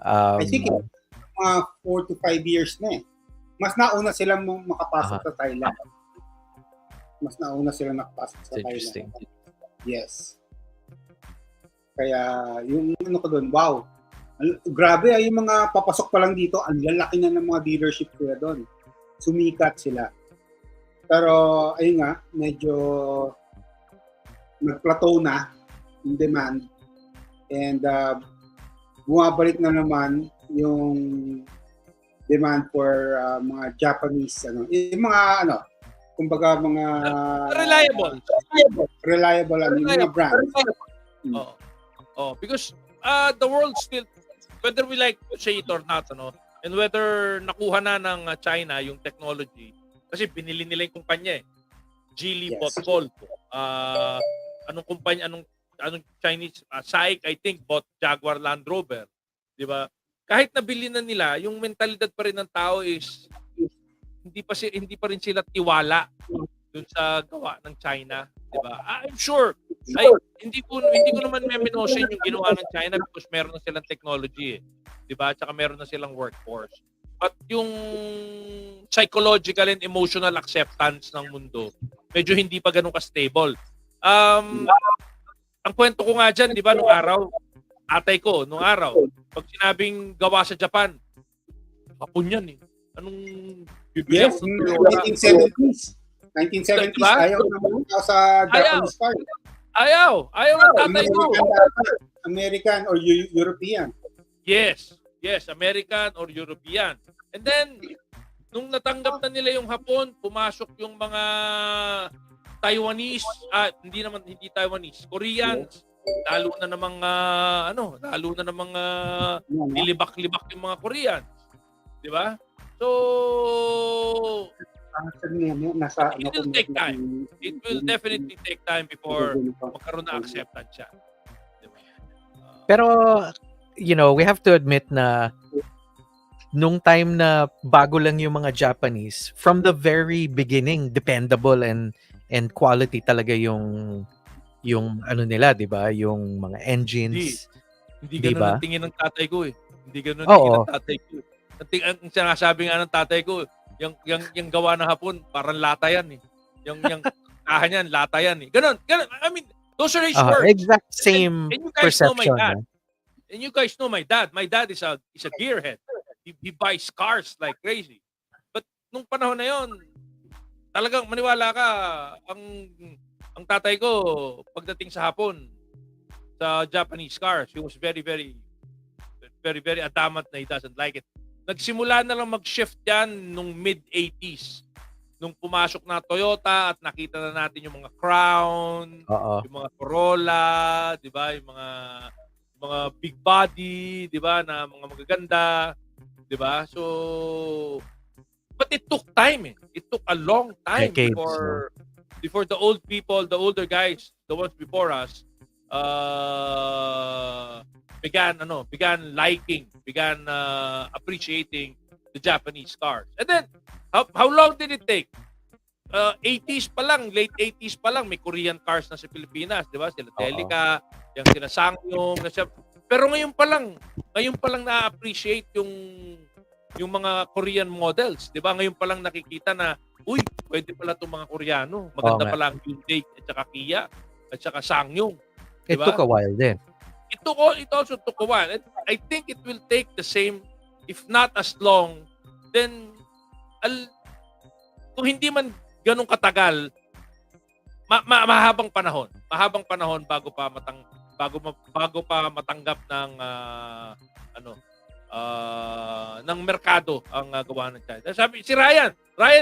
I think mga 4 to 5 years na eh. Mas nauna silang makapasok sa Thailand. Mas nauna silang nakapasok sa Thailand. interesting. Yes. Kaya yung ko doon, wow. Grabe yung mga papasok pa lang dito, ang lalaki na ng mga dealership nila doon. Sumikat sila. Pero ayun nga, medyo nag-plateau na yung demand and bumabalik na naman yung demand for mga Japanese yung mga kumbaga mga reliable mga brands. Because the world still, whether we like to say it or not, and whether nakuha na ng China yung technology, kasi binili nila yung kumpanya eh. Geely bought Volvo. Anong kumpanya, anong Chinese, SAIC, I think, bought Jaguar Land Rover. Di ba? Kahit nabili na nila, yung mentalidad pa rin ng tao is hindi pa rin sila tiwala dun sa gawa ng China, di ba? I'm sure. Hindi ko naman meminosin yung ginawa ng China because meron na silang technology, di ba? Tsaka meron na silang workforce. But yung psychological and emotional acceptance ng mundo, medyo hindi pa ganun ka-stable. Ang kwento ko nga dyan, di ba, nung araw, pag sinabing gawa sa Japan, Hapon yan eh. Anong Yes, 1970s. 1970s, diba? ayaw naman sa Japanese car. Ayaw ng tatay ko. American or European. Yes, American or European. And then, nung natanggap na nila yung Hapon, pumasok yung mga Taiwanese, hindi Taiwanese, Koreans, lalo na ng mga nilibak-libak yung mga Koreans. Di ba? So, it will take time. It will definitely take time before magkaroon na acceptance siya. Diba? Pero, we have to admit na nung time na bago lang yung mga Japanese, from the very beginning, dependable and quality talaga yung nila, 'di ba? Yung mga engines. Hindi ganun ang tingin ng tatay ko eh. Hindi ganun ang Oo. tingin ng tatay ko. Ang sinasabi nga ng tatay ko, yung gawa ng Hapon, parang lata yan eh. Yung kahan yan, lata yan eh. Ganun. I mean, those are his words. Exact same And you guys know my perception. dad. And you guys know my dad. My dad is a gearhead. He buys cars like crazy. But nung panahon na yon, talagang maniwala ka, ang tatay ko, pagdating sa Hapon, sa Japanese cars, he was very, very, very, very adamant na he doesn't like it. Nagsimula na lang mag-shift yan nung mid-80s. Nung pumasok na Toyota at nakita na natin yung mga Crown, yung mga Corolla, di ba? Yung mga big body, di ba? Na mga magaganda, di ba? So, but it took time eh. It took a long time Decades, before the old people, the older guys, the ones before us, began liking, began appreciating the Japanese cars. And then, how long did it take? 80s pa lang, late 80s pa lang, may Korean cars na sa Pilipinas, di ba? Sila Delica, yung sila Sangyong, pero ngayon pa lang na-appreciate yung mga Korean models, di ba? Ngayon pa lang nakikita na, uy, pwede pala itong mga Koreano. Maganda pala ang Hyundai at saka Kia at saka Sangyong. It Diba? took a while then. It also took a while. And I think it will take the same, if not as long, then kung hindi man ganun katagal, mahabang panahon bago pa matanggap ng ng merkado ang gawa ng China. Sabi si Ryan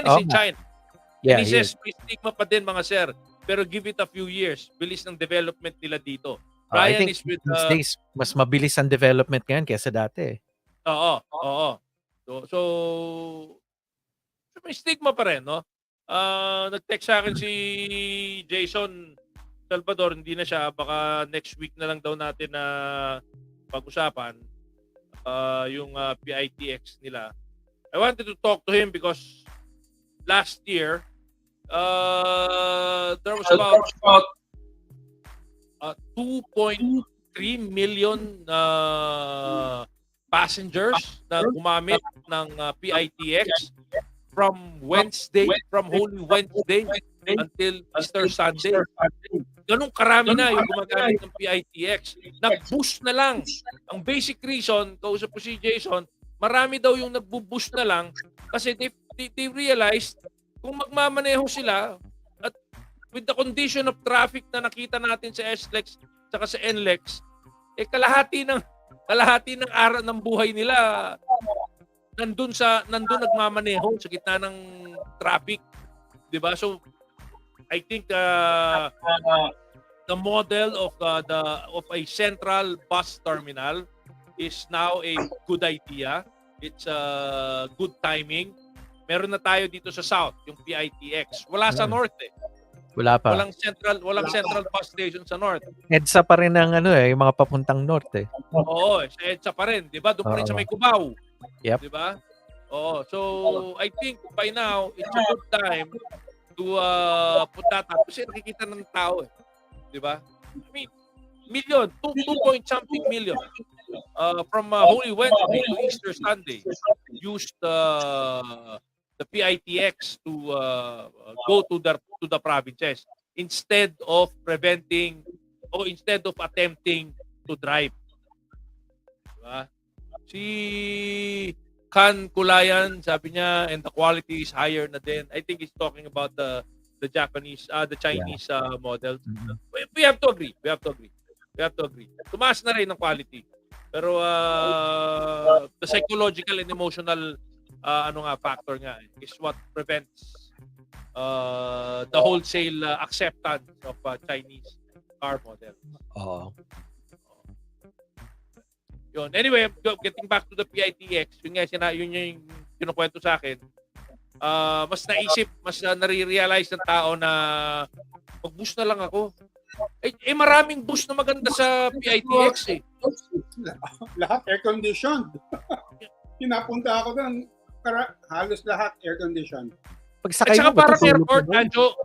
is in China. Yeah, And he he says, may stigma pa din mga sir, pero give it a few years, bilis ng development nila dito. I Ryan think is with these days, mas mabilis ang development ngayon kesa dati. Oo. So may stigma pa rin, no? Nag-text sa akin si Jason Salvador, hindi na siya, baka next week na lang daw natin na pag-usapan yung PITX nila. I wanted to talk to him because last year there was about 2.3 million passengers na gumamit ng PITX from Holy Wednesday until Easter Sunday. Ganun karami na yung gumagamit ng PITX. Nag-boost na lang. Ang basic reason, kausap ko si Jason, marami daw yung nagbo-boost na lang kasi they realized kung magmamaneho sila at with the condition of traffic na nakita natin sa SLEX saka sa NLEX, kalahati ng araw ng buhay nila nandun nagmamaneho sa gitna ng traffic, 'di ba? So I think the model of a central bus terminal is now a good idea. It's good timing. Meron na tayo dito sa South, yung PITX. Wala sa North eh. Wala pa. Walang central bus station sa North. EDSA pa rin ang yung mga papuntang North eh. Oo, sa EDSA pa rin, 'di ba? Doon pa rin sa may Cubao. Yep. 'Di ba? Oo, so I think by now it's a good time to put that up kasi nakikita ng tao eh. 'Di ba? I mean, 2 point something million from Holy Wednesday to Easter Sunday used the PITX to go to the provinces instead of attempting to drive. Diba? Si Kan Kulayan, sabi niya, and the quality is higher na din. I think he's talking about the Chinese model. We have to agree. Tumaas na rin ang quality. Pero the psychological and emotional factor nga is what prevents the wholesale acceptance of Chinese car model. Yun. Anyway, getting back to the PITX, yun yung kinukwento sa akin. Mas nare-realize ng tao na mag-boost na lang ako. Maraming boost na maganda sa PITX eh. Lahat air-conditioned. Pinapunta ako doon, halos lahat air-conditioned. At saka parang airport, Anjo.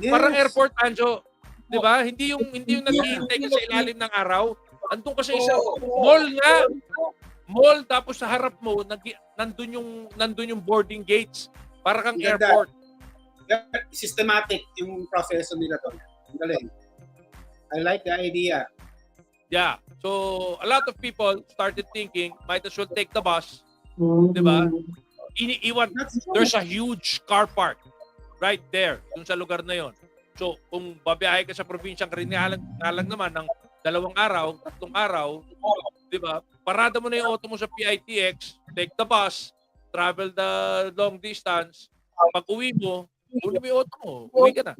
Yes. Parang airport, Anjo. Di ba? Hindi yung naghihintay ka sa ilalim ng araw. Andun ka sa isang mall nga. Mall, tapos sa harap mo, nandun yung boarding gates. Para kang airport. Systematic yung proseso nila doon. Galing. I like the idea. Yeah. So, a lot of people started thinking, might as well take the bus. Diba? There's a huge car park right there, dun sa lugar na yon. So, kung babiyahe ka sa probinsyang Karinyalang naman ng 2 araw, 3 araw, diba? Parada mo na yung auto mo sa PITX, take the bus, travel the long distance, pag uwi mo, kunin mo yung auto mo, uwi ka na.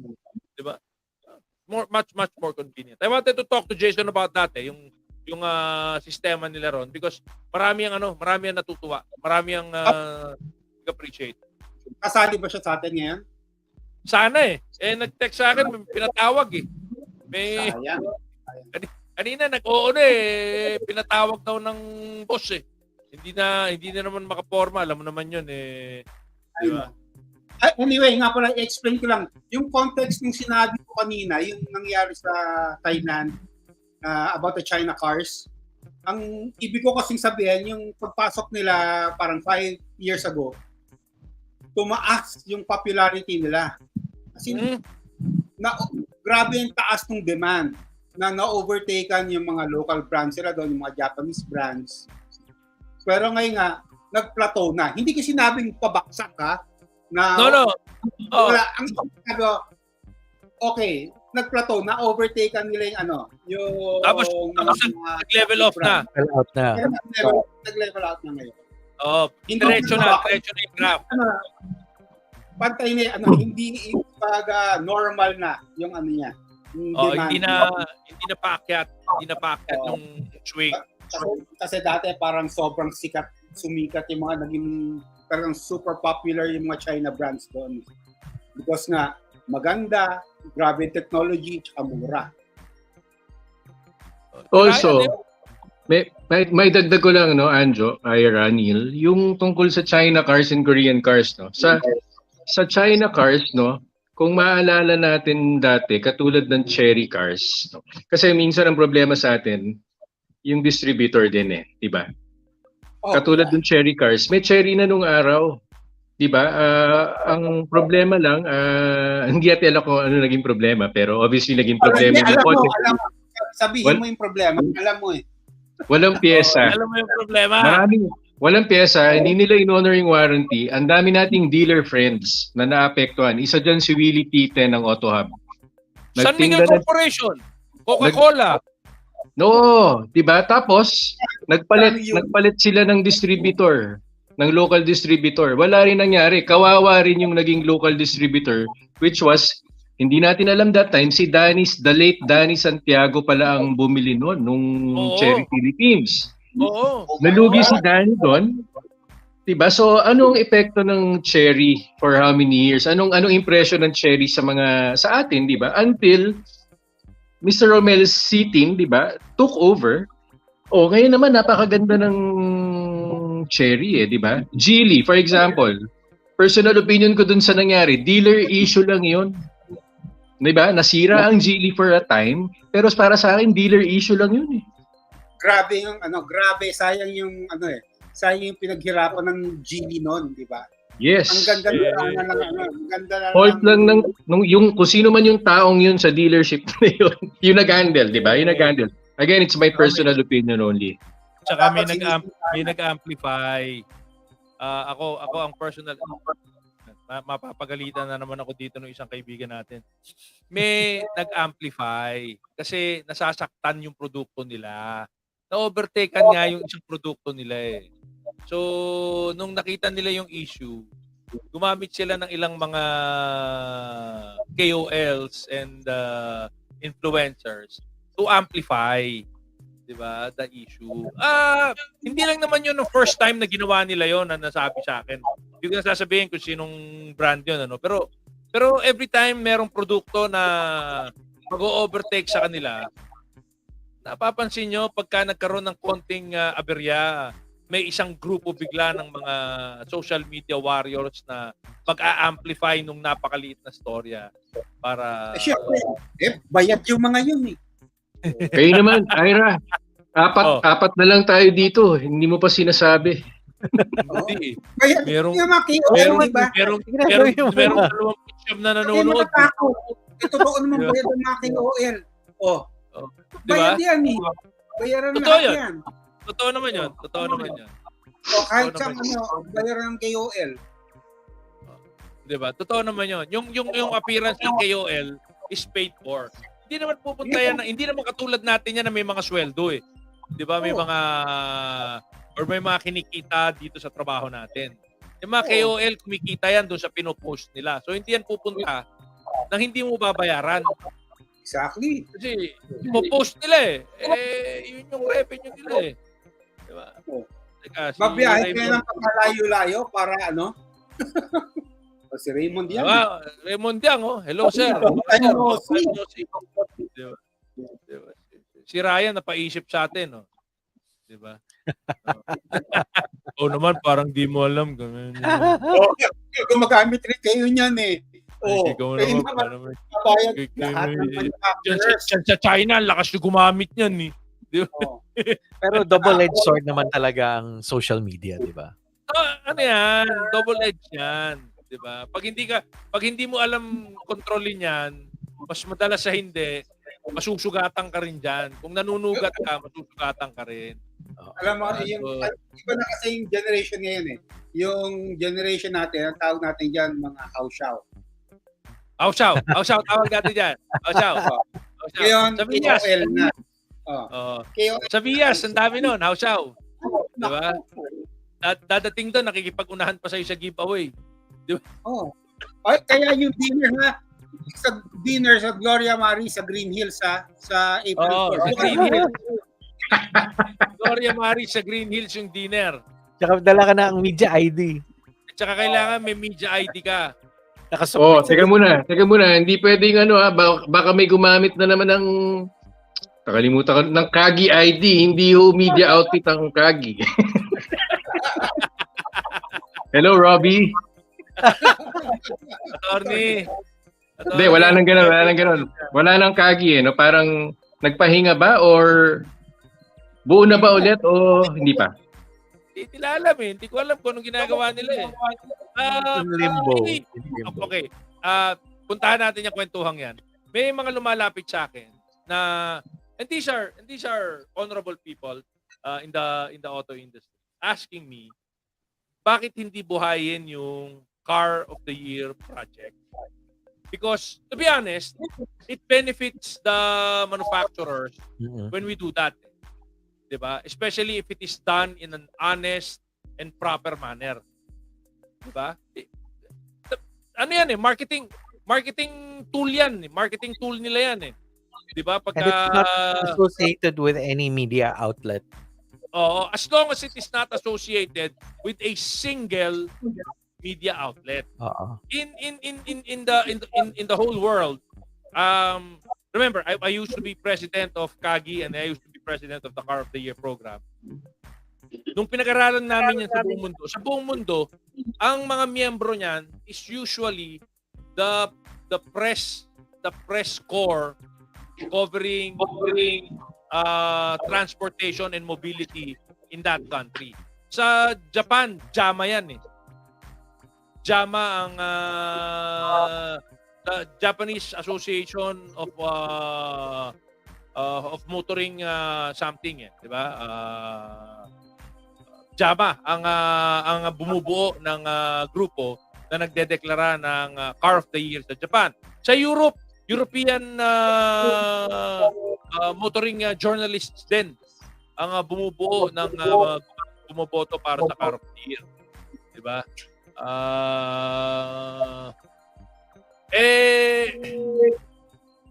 Diba? Much more convenient. I wanted to talk to Jason about that yung sistema nila ron because marami ang natutuwa. Marami ang appreciate. Kasali ba siya sa atin ngayon? Sana eh. Nag-text sa akin, pinatawag eh. Kanina nag-oo na eh. Pinatawag daw ng boss eh. Hindi na naman makaporma. Alam mo naman yun eh. Diba? Anyway, nga pala, i-explain ko lang. Yung context ng sinabi ko kanina, yung nangyari sa Thailand about the China cars, ang ibig ko kasing sabihin, yung pagpasok nila parang 5 years ago, tumaas yung popularity nila. Kasi grabe yung taas ng demand. na na-overtaken yung mga local brands sila doon, yung mga Japanese brands. Pero ngayon nga, nag-plateau na. Hindi ko sinabing pabaksak ha, na No. Oh, wala. Ang sabi ko, okay, nag-plateau na, overtaken nila yung yung Tapos nag-level off na. Well out na. Pero nag-level out na ngayon. Oh, diretso na yung graph. Pantay na hindi normal na yung niya. Oh, hindi na paakyat yung swing. Kasi dati parang sobrang sumikat yung mga naging parang super popular yung mga China brands doon. Because nga maganda, grabe technology, tsaka mura. Also, may dagdag ko lang, no, Anjo, Ira, Neil, yung tungkol sa China cars and Korean cars, no. Sa China cars, no, kung maalala natin dati, katulad ng cherry cars, no, kasi minsan ang problema sa atin, yung distributor din di ba? Katulad ng cherry cars, may cherry na nung araw, di ba? Ang problema lang, hindi natin alam kung ano naging problema, pero obviously naging problema yung kotse. Sabihin mo yung problema, alam mo Walang pyesa. Alam mo yung problema. Walang pyesa, hindi nila in-honor yung warranty. Ang dami nating dealer friends na naapektuhan. Isa dyan si Willie P10 ng Auto Hub. San Miguel Corporation, Coca-Cola. No, 'di ba? Tapos nagpalit sila ng distributor, ng local distributor. Wala rin nangyari. Kawawa rin yung naging local distributor, which was hindi natin alam that time, the late Danny Santiago pala ang bumili noon nung Cherry Philippines. Oo. Nalugi si Danny doon. Diba? So, anong epekto ng Cherry for how many years? Anong impression ng Cherry sa atin, diba? Until Mr. Romel's C-Team, diba, took over. Ngayon naman, napakaganda ng Cherry, diba? Geely, for example. Personal opinion ko dun sa nangyari, dealer issue lang yun. Diba? Nasira ang Geely for a time, pero para sa akin, dealer issue lang yun Grabe yung sayang yung sayang yung pinaghirapan ng Geely noon, di ba? Yes. Ang ganda na fault lang ng yung kung sino man yung taong yun sa dealership na yun, yung nag-handle, di ba? Yung nag-handle. Again, it's my personal opinion only. Tsaka may nag-amplify. Ako ang personal, mapapagalitan na naman ako dito ng isang kaibigan natin. May nag-amplify kasi nasasaktan yung produkto nila. Na-overtaken nga yung isang produkto nila So, nung nakita nila yung issue, gumamit sila ng ilang mga KOLs and influencers to amplify, di ba, the issue. Hindi lang naman yun the first time na ginawa nila yon na nasabi sa akin. Hindi ko na sasabihin kung sinong brand yun, Pero every time merong produkto na mag-overtake sa kanila, napapansin nyo, pagka nagkaroon ng konting aberya, may isang grupo bigla ng mga social media warriors na mag-a-amplify nung napakaliit na storya para... Siyempre, bayad yung mga yun Kayo naman, Ira, apat na lang tayo dito. Hindi mo pa sinasabi. Hindi. Bayad merong yung mga KOL, di ba? Merong dalawang pitcham na nanonood. Ito ba naman bayad ng mga KOL? Diba? Bayad yan Bayaran Totoo lahat yun. yan. Totoo naman yun. Kahit sa bayaran ng KOL. Diba? Totoo naman yun. Yung appearance ng KOL is paid for. Hindi naman pupunta yan, hindi naman katulad natin yan na may mga sweldo Diba? May mga may mga kinikita dito sa trabaho natin. Yung mga KOL, kumikita yan doon sa pinopost nila. So, hindi yan pupunta nang hindi mo babayaran. Exactly. Kasi, ipopost nila yun yung revenue nila Diba? Magbiyahe kayo ng pagkalayo-layo para si Raymond yan. Raymond yan, Hello, sir. Diba? Si Ryan, napaisip sa atin, Diba? Naman, parang di mo alam. Gumagamit rin kayo niyan Ikaw naman. Sa China, lakas yung gumamit niyan Diba? Pero double-edged sword naman talaga ang social media, di ba? Yan? Double-edged yan. Di ba? Pag hindi mo alam kontrolin yan, mas madalas sa hindi, masusugatan ka rin dyan. Kung nanunugat ka, masusugatan ka rin. Alam mo, iba na kasi yung generation ngayon eh. Yung generation natin, ang tawag natin dyan, mga hausyaw. Hausaw, tawag natin dyan. Hausaw. Ngayon, Sa Villas. KOL na. KOL. Sa Villas, ang dami nun, hausaw. Diba? Dadating doon, nakikipag-unahan pa sa'yo sa giveaway. Ay, kaya yung dinner ha, sa dinner sa Gloria Marie sa Green Hills sa April 4. Sa Green Hills. Gloria Marie sa Green Hills yung dinner. Tsaka dala ka na ang media ID. At saka kailangan may media ID ka. Teka muna. Hindi pwedeng baka may gumamit na naman ng nakalimutan ko ng Kagi ID, hindi ho media outfit ang Kagi. Hello, Robbie. Attorney. Hindi, wala nang ganun. Wala nang Kagi no? Parang nagpahinga ba or buo na ba ulit o hindi pa? Hindi nila alam eh. Hindi ko alam kung anong ginagawa nila eh. Limbo. Okay. Puntahan natin yung kwentuhang yan. May mga lumalapit sa akin na and these are honorable people in the auto industry asking me bakit hindi buhayin yung Car of the Year project. Because to be honest, it benefits the manufacturers when we do that. Diba? Especially if it is done in an honest and proper manner. Diba? Ano yan eh, marketing tool yan eh. Marketing tool nila yan eh. Diba? And it's not associated with any media outlet. As long as it is not associated with a single media outlet. In the whole world, remember, I used to be president of Kagi and I used to be president of the Car of the Year program. Nung pinag-aralan namin yan sa buong mundo, ang mga miyembro niyan is usually the press corps covering transportation and mobility in that country. Sa Japan, JAMA yan eh. JAMA ang the Japanese Association of motoring something eh, di ba? JAMA ang bumubuo ng grupo na nagdedeklara ng Car of the Year sa Japan. Sa European motoring journalists din ang bumubuo ng bumoboto para sa Car of the Year. Di ba?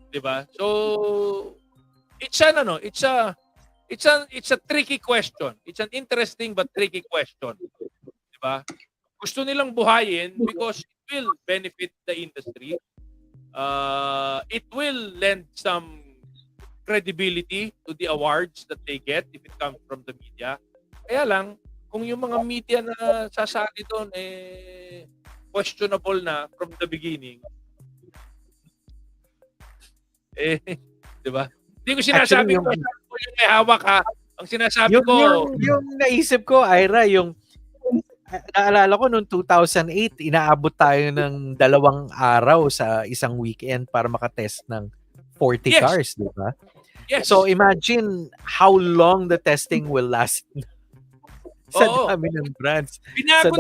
Di ba? So it's a tricky question. It's an interesting but tricky question. Di ba? Gusto nilang buhayin because it will benefit the industry. It will lend some credibility to the awards that they get if it comes from the media. Kaya lang, kung yung mga media na sasali doon questionable na from the beginning, di ba? Hindi ko sinasabi ko yung may hawak ha. Ang sinasabi ko... Yung naisip ko, Ira, naalala ko noong 2008, inaabot tayo ng 2 araw sa isang weekend para makatest ng 40 cars, di ba? Yes. So imagine how long the testing will last. Sa dami ng brands. Binago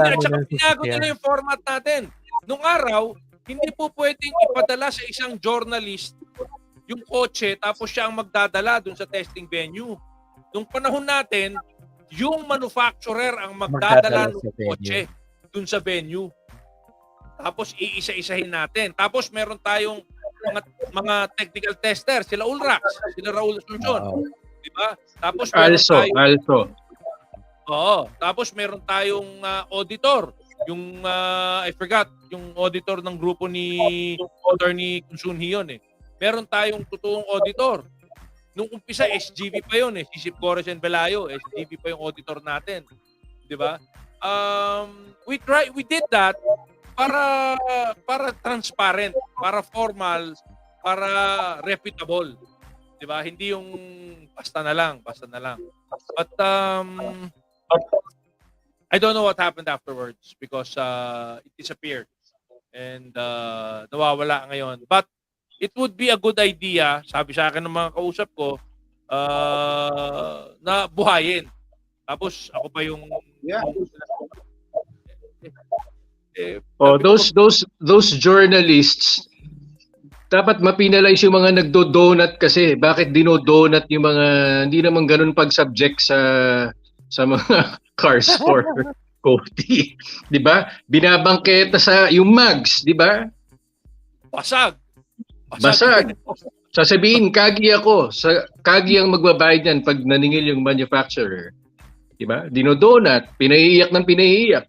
nila yung format natin. Nung araw, hindi po pwedeng ipadala sa isang journalist yung kotse tapos siya ang magdadala dun sa testing venue. Nung panahon natin, yung manufacturer ang magdadala ng kotse dun sa venue. Tapos iisa-isahin natin. Tapos meron tayong mga technical tester, sila Ulrax, sila Raul Asuncion. Di ba? Tapos Also. Oo. Tapos meron tayong auditor. Yung, I forgot, yung auditor ng grupo ni Attorney Kunsunhi yun eh. Meron tayong totoong auditor. Nung umpisa, SGV pa yun eh. Si Sip Corres and Belayo, SGV pa yung auditor natin. Di ba? We did that para transparent, para formal, para reputable. 'Di ba? Hindi yung basta na lang. But I don't know what happened afterwards because it disappeared and nawawala ngayon. But it would be a good idea, sabi sa akin ng mga kausap ko, na buhayin. Tapos ako pa yung Yeah. Oh, sabi ko, those journalists, dapat ma-penalize yung mga nagdo-donut kasi. Bakit dino-donut yung mga hindi naman ganun pag-subject sa mga cars for coffee, 'di ba? Binabangketa sa yung mugs, 'di ba? basag. Basag. Sasabihin, kagi ako. Kagi ang magbabayad niyan pag naningil yung manufacturer. 'Di ba? Dino-donut, pinaiiyak ng pinaiiyak.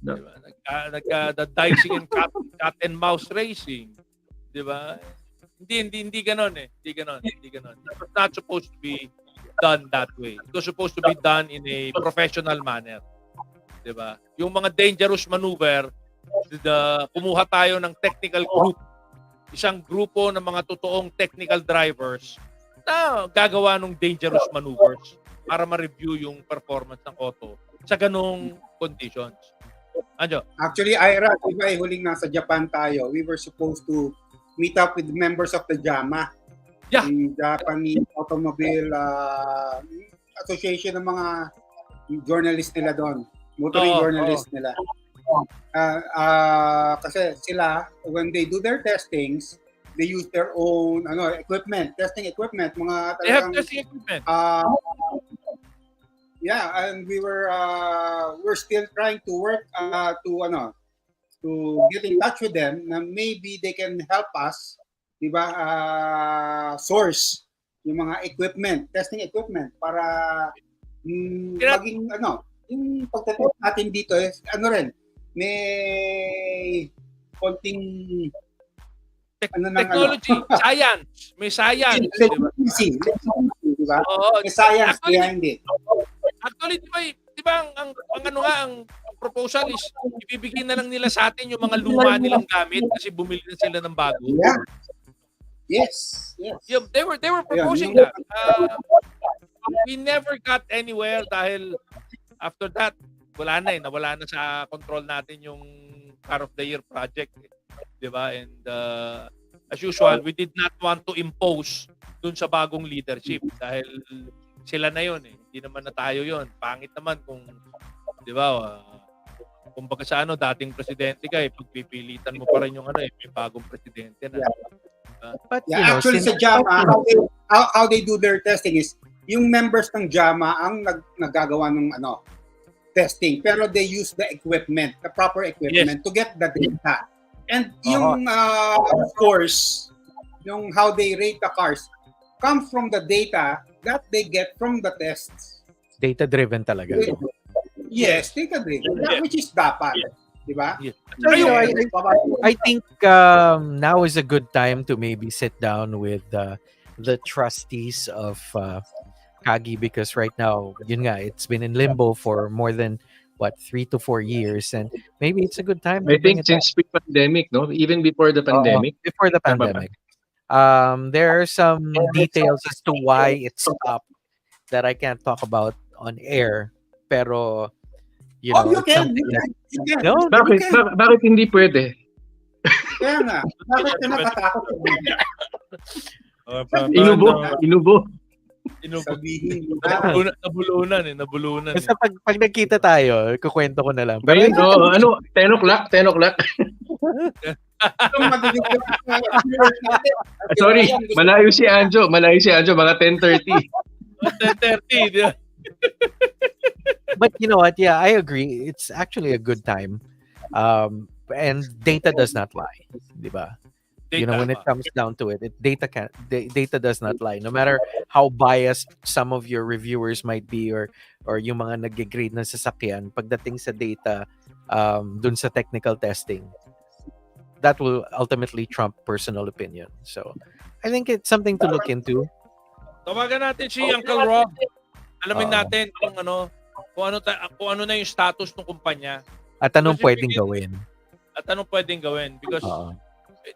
Diba? Nagka-dicing and cat and mouse racing. Di ba? Hindi ganon eh. Hindi ganon. It was not supposed to be done that way. It was supposed to be done in a professional manner. Di ba? Yung mga dangerous maneuver, kumuha tayo ng technical group. Isang grupo ng mga totoong technical drivers na gagawa ng dangerous maneuvers para ma-review yung performance ng auto sa ganong conditions. Anjo? Actually, Ira, diba huling nasa Japan tayo, we were supposed to meet up with members of the JAMA. Yeah. Yung Japanese Automobile Association ng mga journalist nila doon. Motoring journalist nila. Kasi sila, when they do their testings, they use their own equipment, testing equipment. They have testing equipment. Yeah, and we're still trying to work to get in touch with them na maybe they can help us, di ba, source yung mga equipment, testing equipment para maging yung pagtatest natin dito may konting technology, science, may science, di ba? Oo, May science actually, behind it. Actually, di ba ang proposal is ibibigay na lang nila sa atin yung mga luma nilang gamit kasi bumili na sila ng bago. Yeah. Yes. Yeah, they were proposing that. We never got anywhere dahil after that, nawala na sa control natin yung Car of the Year project. Di ba? And as usual, we did not want to impose dun sa bagong leadership dahil sila na yun eh. Hindi naman na tayo yun. Pangit naman kung, di ba, kumbaga sa dating presidente ka pagpipilitan mo pa rin yung may bagong presidente na. But, actually sa JAMA, how they do their testing is, yung members ng JAMA ang naggagawa ng testing. Pero they use the equipment, the proper equipment to get the data. And yung, of course, yung how they rate the cars comes from the data that they get from the tests. Data-driven talaga. Yes, data-driven. Which is dapat. Di ba? Yeah. I think now is a good time to maybe sit down with the trustees of Kagi because right now, yun nga, it's been in limbo for more than 3 to 4 years, and maybe it's a good time. I think since pre-pandemic, no, even before the pandemic. Before the pandemic, there are some details as to why it stopped that I can't talk about on air. Pero you know, you can. No, Bakit hindi pwede? Kaya nga, bakit ka nakatakot? Inubo. Sabihin mo Nabulunan. Basta pag nagkita tayo, kukwento ko na lang. Pero 10 o'clock? Sorry, malayo si Anjo, mga 10:30. 10:30. But you know what? Yeah, I agree. It's actually a good time. And data does not lie, diba? You know, when it comes down to it, data does not lie. No matter how biased some of your reviewers might be or yung mga nag-grade ng sasakyan, pagdating sa data, dun sa technical testing, that will ultimately trump personal opinion. So, I think it's something to look into. Tawagan natin si Uncle Rob. Alamin natin kung ano na yung status ng kumpanya. At anong pwedeng gawin. Because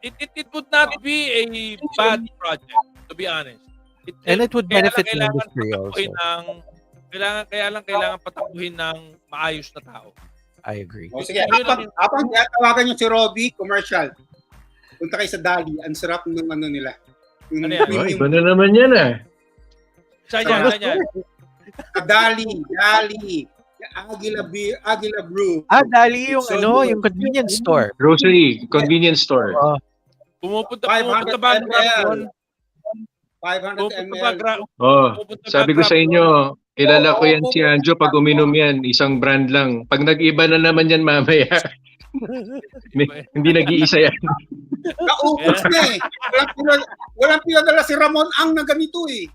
it would not be a bad project, to be honest. It would benefit the industry also. Kailangan patakbuhin ng maayos na tao. I agree. Sige, habang tawagan niyo si Robbie, commercial. Punta kayo sa Dali. Ang sarap ng ano nila. Yung Ano yan? Oh, iba na naman yan Saan yan? Saan yan? Dali. Agila Brew. Dali yung yung convenience store. Grocery, convenience store. Pumupunta 500 ba ang Grab ml. doon? 500 Pumupunta ba ml. Grab? Oh, Pumupunta ba sabi ko Grab sa doon? inyo, kilala ko yan si Anjo pag uminom yan, isang brand lang. Pag nag-iba na naman yan mamaya, hindi nag-iisa yan. Naubos na eh. Walang pinadala si Ramon ang na ganito eh.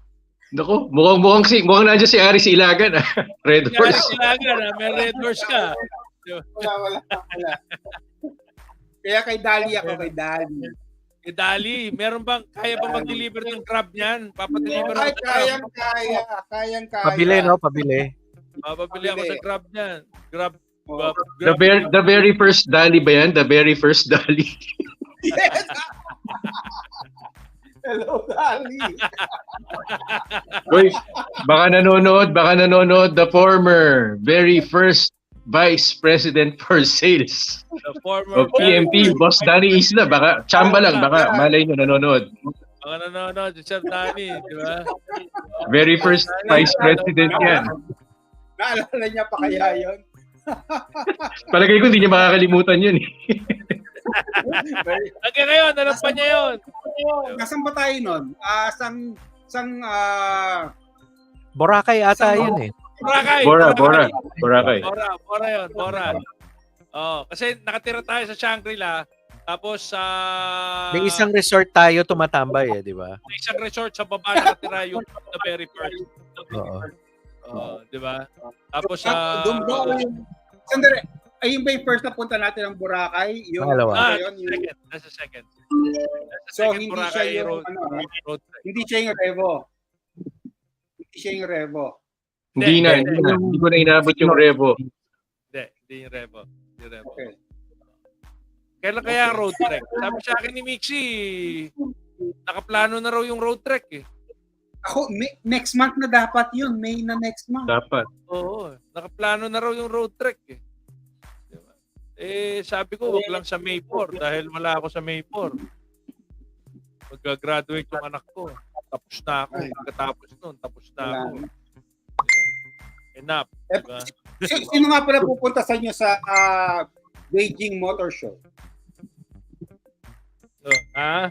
Naku, mukhang nandiyan si Aris Ilagan. Red Kaya Horse. kailangan may red horse ka. Wala. Kaya kay Dali ako, kay Dali. Eh Dali, meron bang kaya ba mag-deliver ng Grab niyan? Papadeliver Ay, ako sa Grab. kayang. Pabili, no? Pabili. Papabili ako sa Grab niyan. Grab. Oh. The very first Dali ba yan? The very first Dali. Yes! Hello, Dali. Uy, baka nanonood the former very first Vice President for Sales The former of PMP, Boss Danny Isla. Baka, tsamba lang, baka malay nyo nanonood. Mga nanonood, Sir Danny, di ba? Very first Vice President yan. Naalala niya pa kaya yun? Palagay ko hindi niya makakalimutan yun. Hanggang ngayon, alam pa niya yun. Nasaan ba tayo nun? Boracay ata yun eh. Boracay. Boracay. Bora. Oh, kasi nakatira tayo sa Shangri-La. Tapos sa May isang resort tayo tumatambay eh, di ba? may isang resort sa baba nakatira yung the very first. Oo. Di ba? Tapos sa Doon ba yung... Sandali, ayun ba yung first na punta natin ng Boracay? Yung, Pangalawa. That's the second. So, hindi siya yung, road trip. hindi siya yung Revo. Hindi ko na inabot yung Revo. Hindi yung Revo. Okay. Kailan kaya ang road trek? Sabi sa akin ni Mixi, nakaplano na raw yung road trek eh. Ako, next month na dapat yun. May na next month. Dapat. Oo, nakaplano na raw yung road trek eh. Diba? Eh, sabi ko, wag lang sa May 4 dahil wala ako sa May 4. Mag-graduate yung anak ko. Tapos na ako. Pagkatapos nun, tapos na ako. Diba? Enough. Diba? Sino nga pala pupunta sa inyo sa Beijing Motor Show? Ha?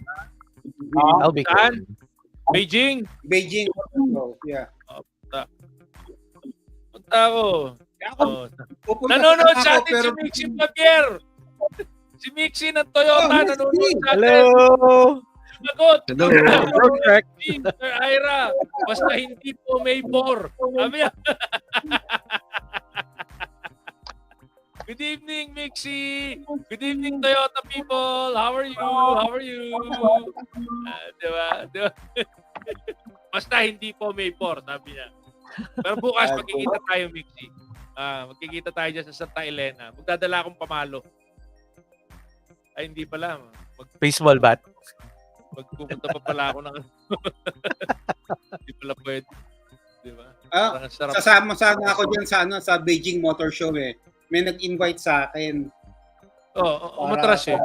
I'll be Saan? good. Beijing? Beijing Motor Show, yeah. Punta ako. Ako, pupunta Nanonood ako, sa atin pero si Mixi Javier. Si Mixi ng Toyota nanonood sa atin. Hello! Sagot. Hello. Road trek. Sir Ira, basta hindi po May 4. Sabi niya. Good evening, Mixi. Good evening, Toyota people. How are you? Diba? Basta hindi po May 4, sabi niya. Pero bukas magkikita tayo, Mixi. Magkikita tayo dyan sa Santa Elena. Magdadala akong pamalo. Ay, hindi pala. Baseball bat. Magpupunta pa pala ako ng hindi pala pwede. Di ba? Parang sarap. Sasama sana ako dyan sa Beijing Motor Show eh. May nag-invite sa akin. Umatras eh.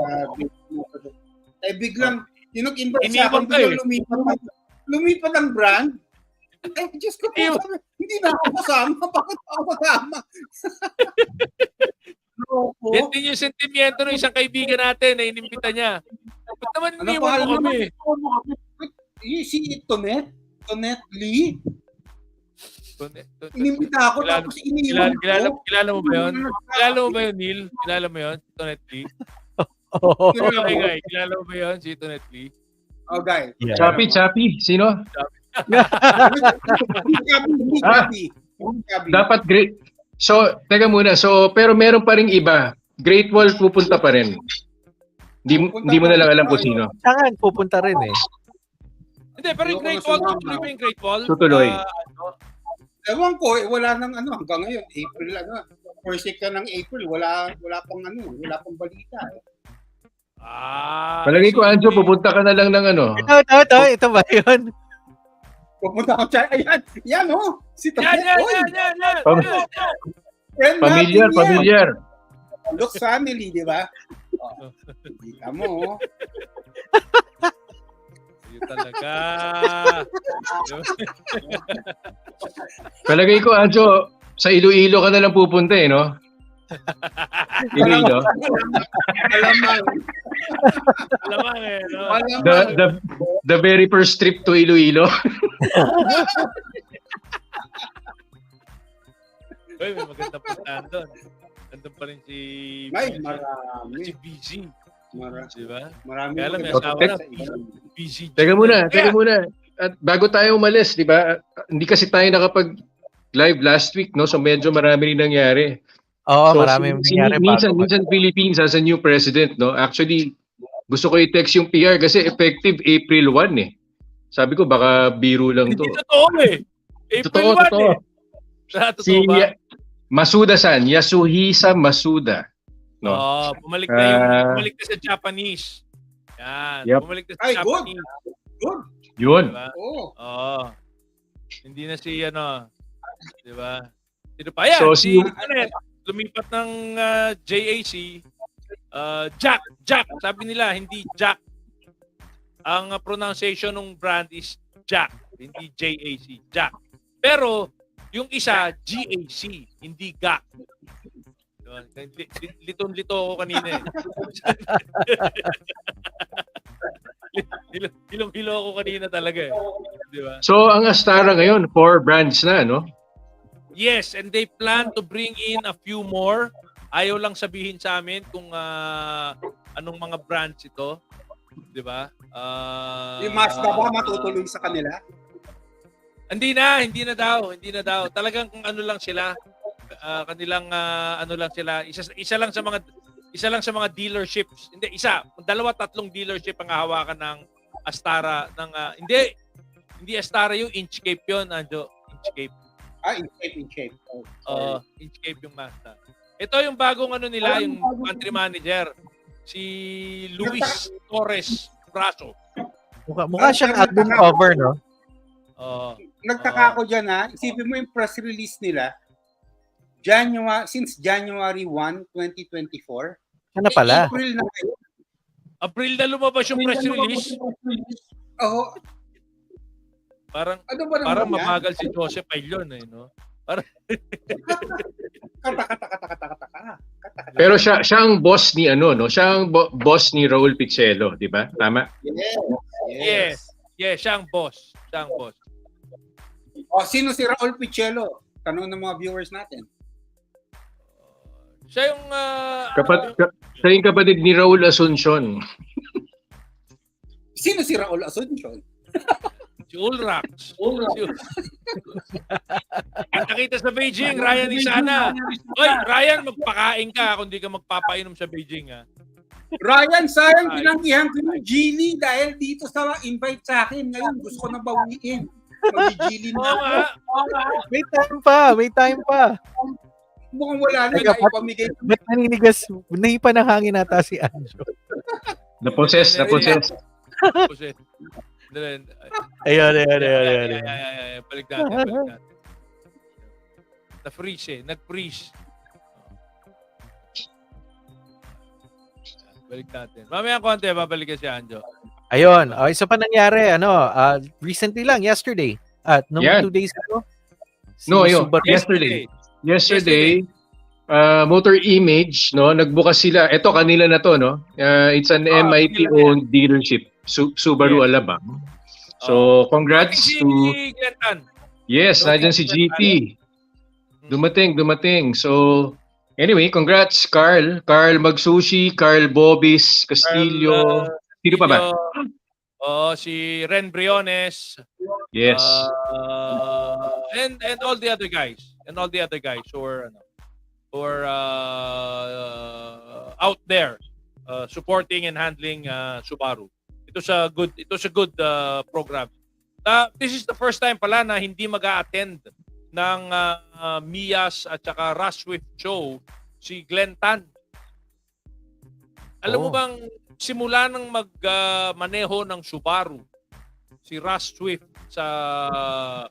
Eh biglang, yung nag-invite sa Iniwan akin, ka eh. biglang lumipat ang brand. Eh, Diyos ko po, hindi na ako kasama. Bakit ako kasama? Yan din yung sentimiento ng isang kaibigan natin na inimbita niya. Ba't naman Ano iniwan pangalan mo kami? Si Tonet Lee. Inimbita ako tapos iniwan ko. Kilala mo ba yun? Kilala mo ba yun, Neil? Kilala mo yun? Si Tonet Lee? Okay, guy. Kilala mo ba yun? Si Tonet Lee? Oh, guy. Yeah. Chappy. Sino? Hindi Gabi. Dapat great. So, teka muna. So, pero meron pa ring iba. Great Wall pupunta pa rin. Hindi mo na lang alam kung sino. Saan pupunta rin eh. Hindi, pero yung Great Wall, tutuloy ba yung Great Wall? Tutuloy. Ewan ko, wala nang hanggang ngayon. April, first week na ng April, wala pang balita. Palagi ko, Anjo, pupunta ka na lang ng Ito ba yun? Pupunta ako siya. Ayan, yan oh. Si Tonet. Yan. Pamilyar. Looks family, di ba? Kita mo. Yun talaga. Palagay ko, Anjo, sa Iloilo ka na lang pupunta eh, no? Iloilo. Alamang. Alamang eh. No? The very first trip to Iloilo. Uy, may magandang puntahan doon. Nandun pa rin si May BG. marami. Si BG. Diba? Marami. Kaya alam, may maganda. asawa na. BG. Teka muna. At bago tayo umalis, di ba? Hindi kasi tayo nakapag-live last week, no? So medyo marami rin nangyari. Oo, So, marami nangyari bago. minsan Philippines has a new president, no? Actually, gusto ko i-text yung PR kasi effective April 1 eh. Sabi ko baka biro lang to. Hindi totoo eh. April 1 Totoo. eh. Si Totoo ba? Masuda-san, Yasuhisa Masuda. No? Bumalik na bumalik na sa Japanese. Yan. Yep. Bumalik na sa Ay, good. Japanese. Good. Yun. Diba? Oo. Hindi na si di ba? Sino pa yan? So, si lumipat ng JAC. Jack. Sabi nila, hindi Jack. Ang pronunciation ng brand is Jack, hindi JAC. Jack. Pero, yung isa, GAC, hindi GAC. Diba? Litong-lito ako kanina eh. Hilong-hilo ako kanina talaga eh. Diba? So, ang Astara ngayon, 4 brands na, no? Yes, and they plan to bring in a few more. Ayaw lang sabihin sa amin kung anong mga brands ito. Di ba? Yung Mazda ba matutuloy sa kanila? Hindi na daw. Talagang kung ano lang sila, kanilang ano lang sila, isa lang sa mga dealerships. Hindi, dalawa, tatlong dealership ang hahawakan ng Astara ng hindi Astara yung Inchcape yun, Anjo. Inchcape. Inchcape. Inchcape yung Mazda. Ito yung bagong nila, yung country manager, si Luis Torres Braso. Mukha siyang album cover, no? Nagtaka ako dyan Isipin mo yung press release nila. Since January 1, 2024. Ano pala? April na ngayon. April na lumabas yung press release. Oo. Parang Ano parang mabagal si Joseph Aylon no? Parang Kata. Pero siya ang boss ni no? Siya ang boss ni Raul Picello, di ba? Tama? Yes, siya ang boss. Sino si Raul Picello? Tanong ng mga viewers natin. Siya yung siya yung kapatid ni Raul Asuncion. Sino si Raul Asuncion? si Ulrax. Nakita sa Beijing, Ryan Isana. Oy, Ryan, magpakain ka kung di ka magpapainom sa Beijing, ha? Ryan, sayang pinanggihan ko yung Gili dahil dito sa invite sa akin. Ngayon, gusto ko na bawiin. Mag-Gili na. May time pa. Mukhang wala na ipamigay. Ba't naninigas? Nahipa ng hangin nata si Anjo. Napossess. Ayun. Balik natin. Na-freeze nag-freeze. Balik natin. Mamaya konti, babalik si Anjo. Ayun. Isa pa nangyari, recently lang, yesterday. At 2 days ago. Yesterday, Motor Image, no, nagbukas sila. Ito kanila na to, no. It's an MIT owned dealership, Subaru Alabang. So, congrats to Yes, nandiyan si GP. Dumating. So, anyway, congrats Carl Magsushi, Carl Bobis, Castillo. Sino pa ba? Si Ren Briones. Yes. And all the other guys. who are out there supporting and handling Subaru. Ito sa good program. This is the first time pala na hindi mag-a-attend ng Mias at saka Rush Swift show si Glenn Tan. Alam mo bang simula ng magmaneho ng Subaru si Rush Swift sa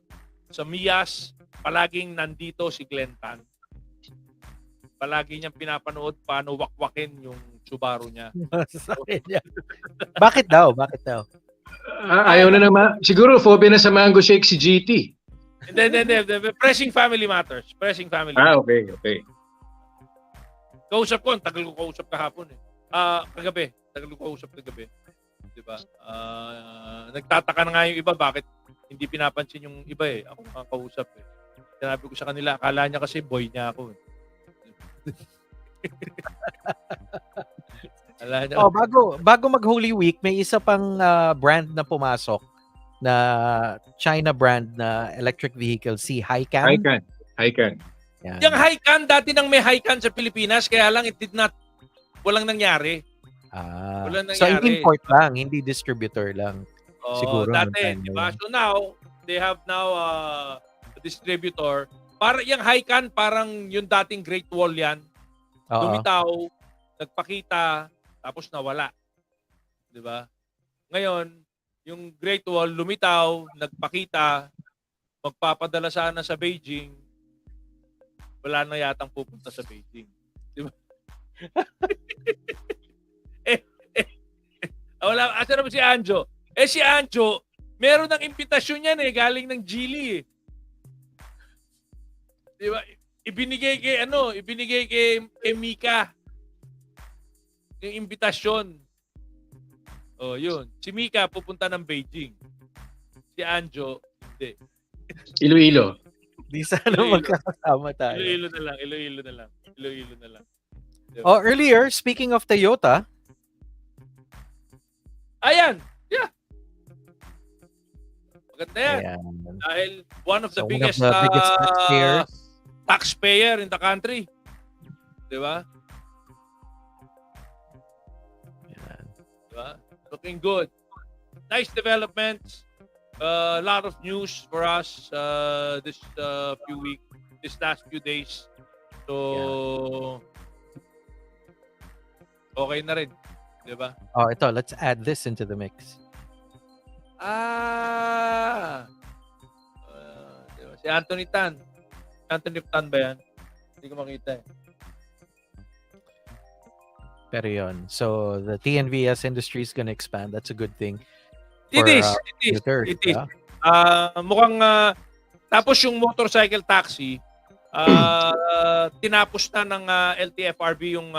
Mias, palaging nandito si Glenn Tan. Palagi niyang pinapanood paano wakwakin yung Subaru niya. Sasakyan niya. Bakit daw? Bakit daw? Ayaw na naman. Siguro phobia na sa mango shake si GT. Hindi. Pressing family matters. Pressing family matters. Okay. Kausap ko, tagal ko kausap kahapon eh. Kagabi. Tagal ko kausap kagabi. Diba? Nagtataka na nga yung iba, bakit hindi pinapansin yung iba eh. Ako nga kausap eh. Sinabi ko sa kanila, akala niya kasi boy niya ako eh. Oh, bago mag Holy Week, may isa pang brand na pumasok na China brand na electric vehicle, si Hycan. Hycan. Yan. Yung Hycan, dati nang may Hycan sa Pilipinas, kaya lang walang nangyari. Walang So nangyari. import lang, hindi distributor lang. Siguro nung dati, time na diba? yun. So now, they have now a distributor. Para yung Hycan, parang yung dating Great Wall yan. Oo. Lumitaw, nagpakita, tapos nawala. Diba? Ngayon, yung Great Wall lumitaw, nagpakita, magpapadala sana sa Beijing, wala na yatang pupunta sa Beijing. Diba? Wala, asa naman si Anjo? Si Anjo, meron ng imbitasyon yan galing ng Geely eh. Diba? Ibinigay kay Mika. Yung imbitasyon. Oh, yun. Si Mika pupunta ng Beijing. Si Anjo, hindi. Iloilo. Di sana Iloilo. magkakasama tayo. Iloilo na lang. Diba? Oh, earlier, speaking of Toyota, Ayan! Yeah! Maganda yan. ayan. Dahil one of the So, biggest, taxpayers. taxpayer in the country. Diba? Ayan. Diba? Looking good. Nice developments. A lot of news for us this last few days. So, okay na rin. Diba? Oh, ito, let's add this into the mix. Diba? Si Anthony Tan. Anthony Tan ba yan? Hindi ko makita eh. Pero yun. So, the TNVS industry is gonna expand. That's a good thing. It is. Computers, It is. yeah? Mukhang tapos yung motorcycle taxi tinapos na ng LTFRB yung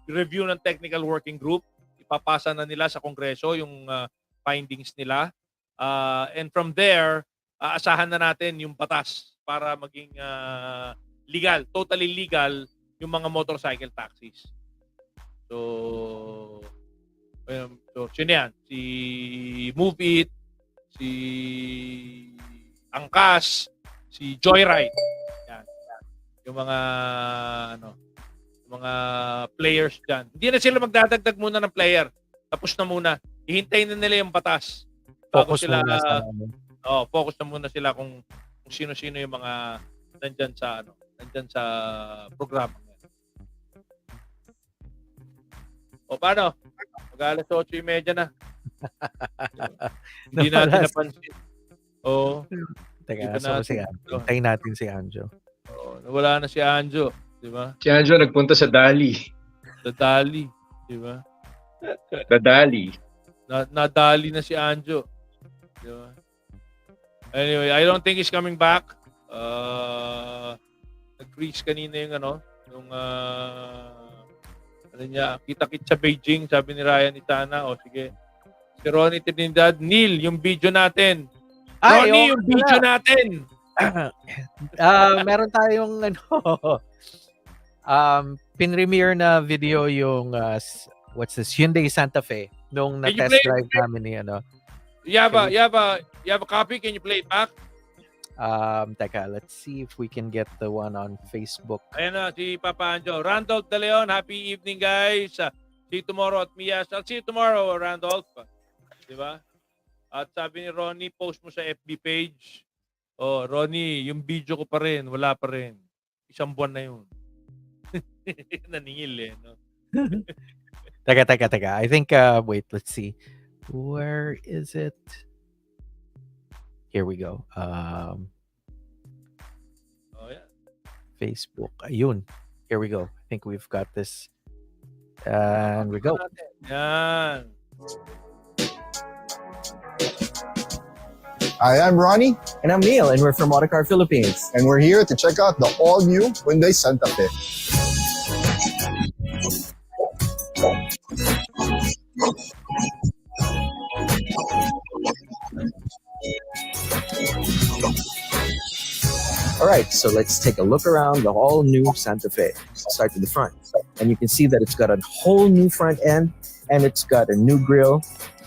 review ng technical working group. Ipapasa na nila sa Kongreso yung findings nila. And from there, aasahan na natin yung batas para maging legal, totally legal yung mga motorcycle taxis. So sino yan? Si Move It, si Angkas, si Joyride. Yan. Yung mga players dyan. Hindi na sila magdadagdag muna ng player. Tapos na muna. Ihintayin na nila yung batas. Bago Focus sila, muna sa focus na muna sila kung sino-sino yung mga nandyan sa programa. O paano? Mag-alas 8:30 na. Hindi natin napansin. Oo. Teka, Iba so natin. si Anjo. Hintayin natin si Anjo. Nawala na si Anjo. Di ba? Si Anjo nagpunta sa Dali. Sa Dali. Di ba? Dali. Nadali na si Anjo. Di ba? Anyway, I don't think he's coming back. Nag-freeze kanina yung niya, kita-kit sa Beijing, sabi ni Ryan Itana. O sige. Si Ronnie Trinidad, Neil, yung video natin. Ronnie, yung video natin. Meron tayong pinremiere na video yung what's this, Hyundai Santa Fe nung Can you na-test play it? drive namin ni You have a copy? Can you play it back? Teka, let's see if we can get the one on Facebook. Ayan na, si Papa Anjo. Randolph De Leon, happy evening, guys. See you tomorrow at Mias. I'll see you tomorrow, Randolph. Di ba? At sabi ni Ronnie, post mo sa FB page. Oh, Ronnie, yung video ko pa rin. Wala pa rin. Isang buwan na yun. Naningil no? Teka. I think, wait, let's see. Where is it? Here we go. Oh, yeah. Facebook. Ayun. Here we go. I think we've got this And we go. Yan. Hi, I'm Ronnie, And I'm Neil, and we're from Autocar Philippines. and we're here to check out the all-new Hyundai Santa Fe. All right, so let's take a look around the all new Santa Fe. Start with the front. And you can see that it's got a whole new front end, and it's got a new grille,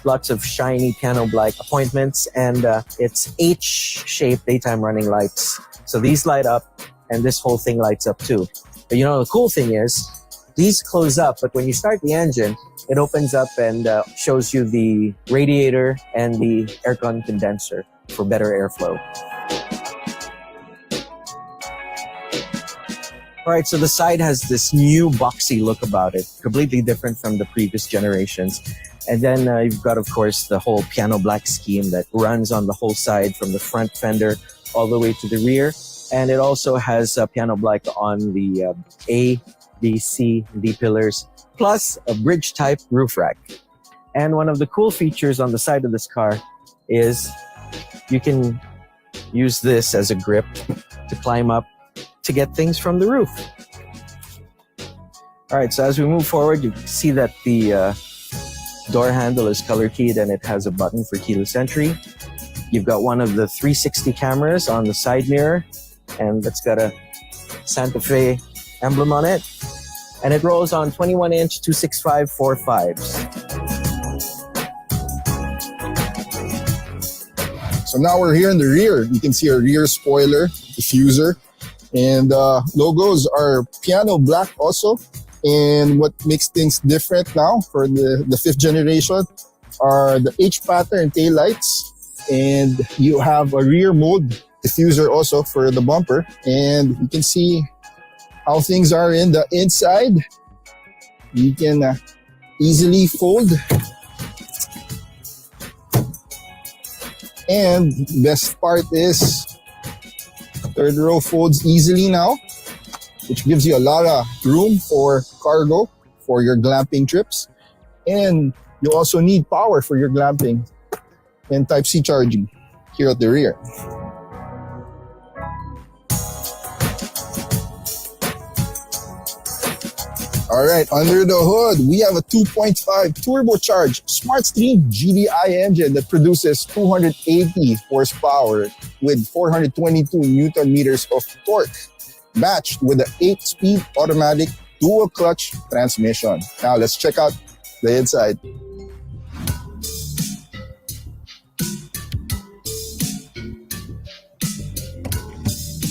lots of shiny piano black appointments, and it's H-shaped daytime running lights. So these light up, and this whole thing lights up too. But you know, the cool thing is, these close up, but when you start the engine, it opens up and shows you the radiator and the aircon condenser for better airflow. All right, so the side has this new boxy look about it, completely different from the previous generations. And then you've got, of course, the whole piano black scheme that runs on the whole side from the front fender all the way to the rear. And it also has piano black on the A, B, C, D pillars, plus a bridge-type roof rack. And one of the cool features on the side of this car is you can use this as a grip to climb up to get things from the roof. All right, so as we move forward, you can see that the door handle is color keyed and it has a button for keyless entry. You've got one of the 360 cameras on the side mirror, and it's got a Santa Fe emblem on it. And it rolls on 21-inch 265 4.5s. So now we're here in the rear. You can see a rear spoiler, diffuser, and logos are piano black also. And what makes things different now for the fifth generation are the H pattern tail lights, and you have a rear mode diffuser also for the bumper. And you can see how things are in the inside. You can easily fold. And best part is third row folds easily now, which gives you a lot of room for cargo for your glamping trips. And you also need power for your glamping and Type-C charging here at the rear. All right, under the hood, we have a 2.5 turbocharged SmartStream GDI engine that produces 280 horsepower with 422 Newton meters of torque, matched with an 8-speed automatic dual clutch transmission. Now let's check out the inside.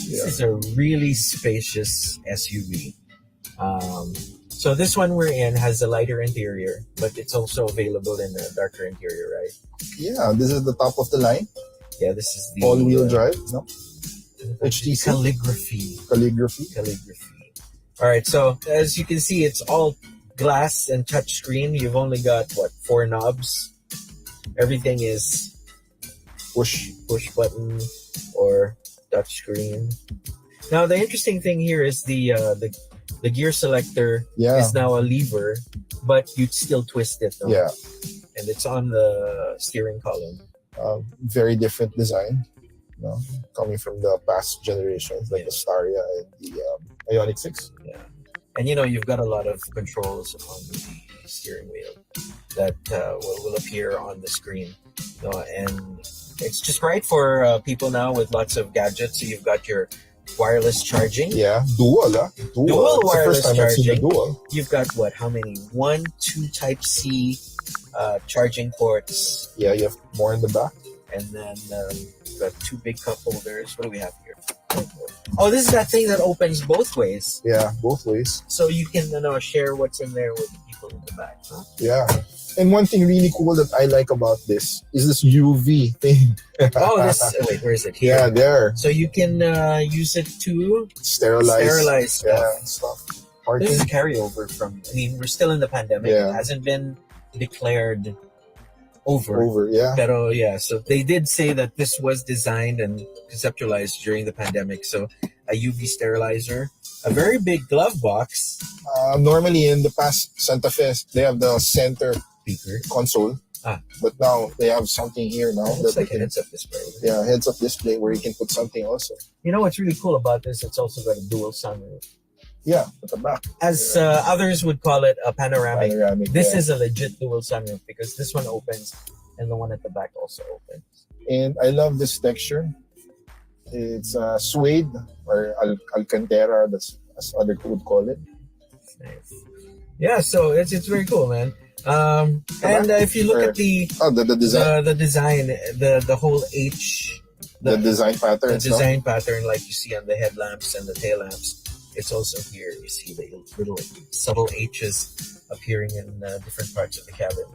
This is a really spacious SUV. So this one we're in has a lighter interior, but it's also available in a darker interior, right? Yeah, this is the top of the line. Yeah, this is the All-wheel drive, no? HTC. calligraphy. Calligraphy. All right, so as you can see, it's all glass and touchscreen. You've only got, 4 knobs. Everything is push button or touchscreen. Now, the interesting thing here is the gear selector is now a lever, but you'd still twist it. No? Yeah. And it's on the steering column. Very different design, coming from the past generations like the Staria and the Ioniq 6. Yeah. And you've got a lot of controls on the steering wheel that will appear on the screen. And it's just right for people now with lots of gadgets. So you've got your wireless charging. Yeah, dual wireless it's the first time I've seen the charging. dual. You've got how many? 1, 2 Type-C charging ports. Yeah, you have more in the back. And then you've got 2 big cup holders. What do we have here? Oh, this is that thing that opens both ways. Yeah, both ways. So you can share what's in there with the people in the back. Huh? Yeah. And one thing really cool that I like about this is this UV thing. Wait, where is it? Here. Yeah, there. So you can use it to Sterilize stuff. Yeah, stuff. This is a carryover from, we're still in the pandemic. Yeah. It hasn't been declared over. Yeah. Pero so they did say that this was designed and conceptualized during the pandemic. So a UV sterilizer a very big glove box. Normally in the past Santa Fe, they have the center Speaker. console. But now they have something here now. It's like a heads-up display. Yeah, heads-up display where you can put something also. You know what's really cool about this? It's also got a dual sunroof. Yeah, at the back. As others would call it, a panoramic. This yeah. is a legit dual sunroof because this one opens and the one at the back also opens. And I love this texture. It's suede or alcantara, that's as other would call it. Nice. Yeah, so it's very cool, man. And if you look at the design, the design, the whole H, the design pattern, the design pattern, like you see on the headlamps and the tail lamps, it's also here. You see the little subtle H's appearing in different parts of the cabin.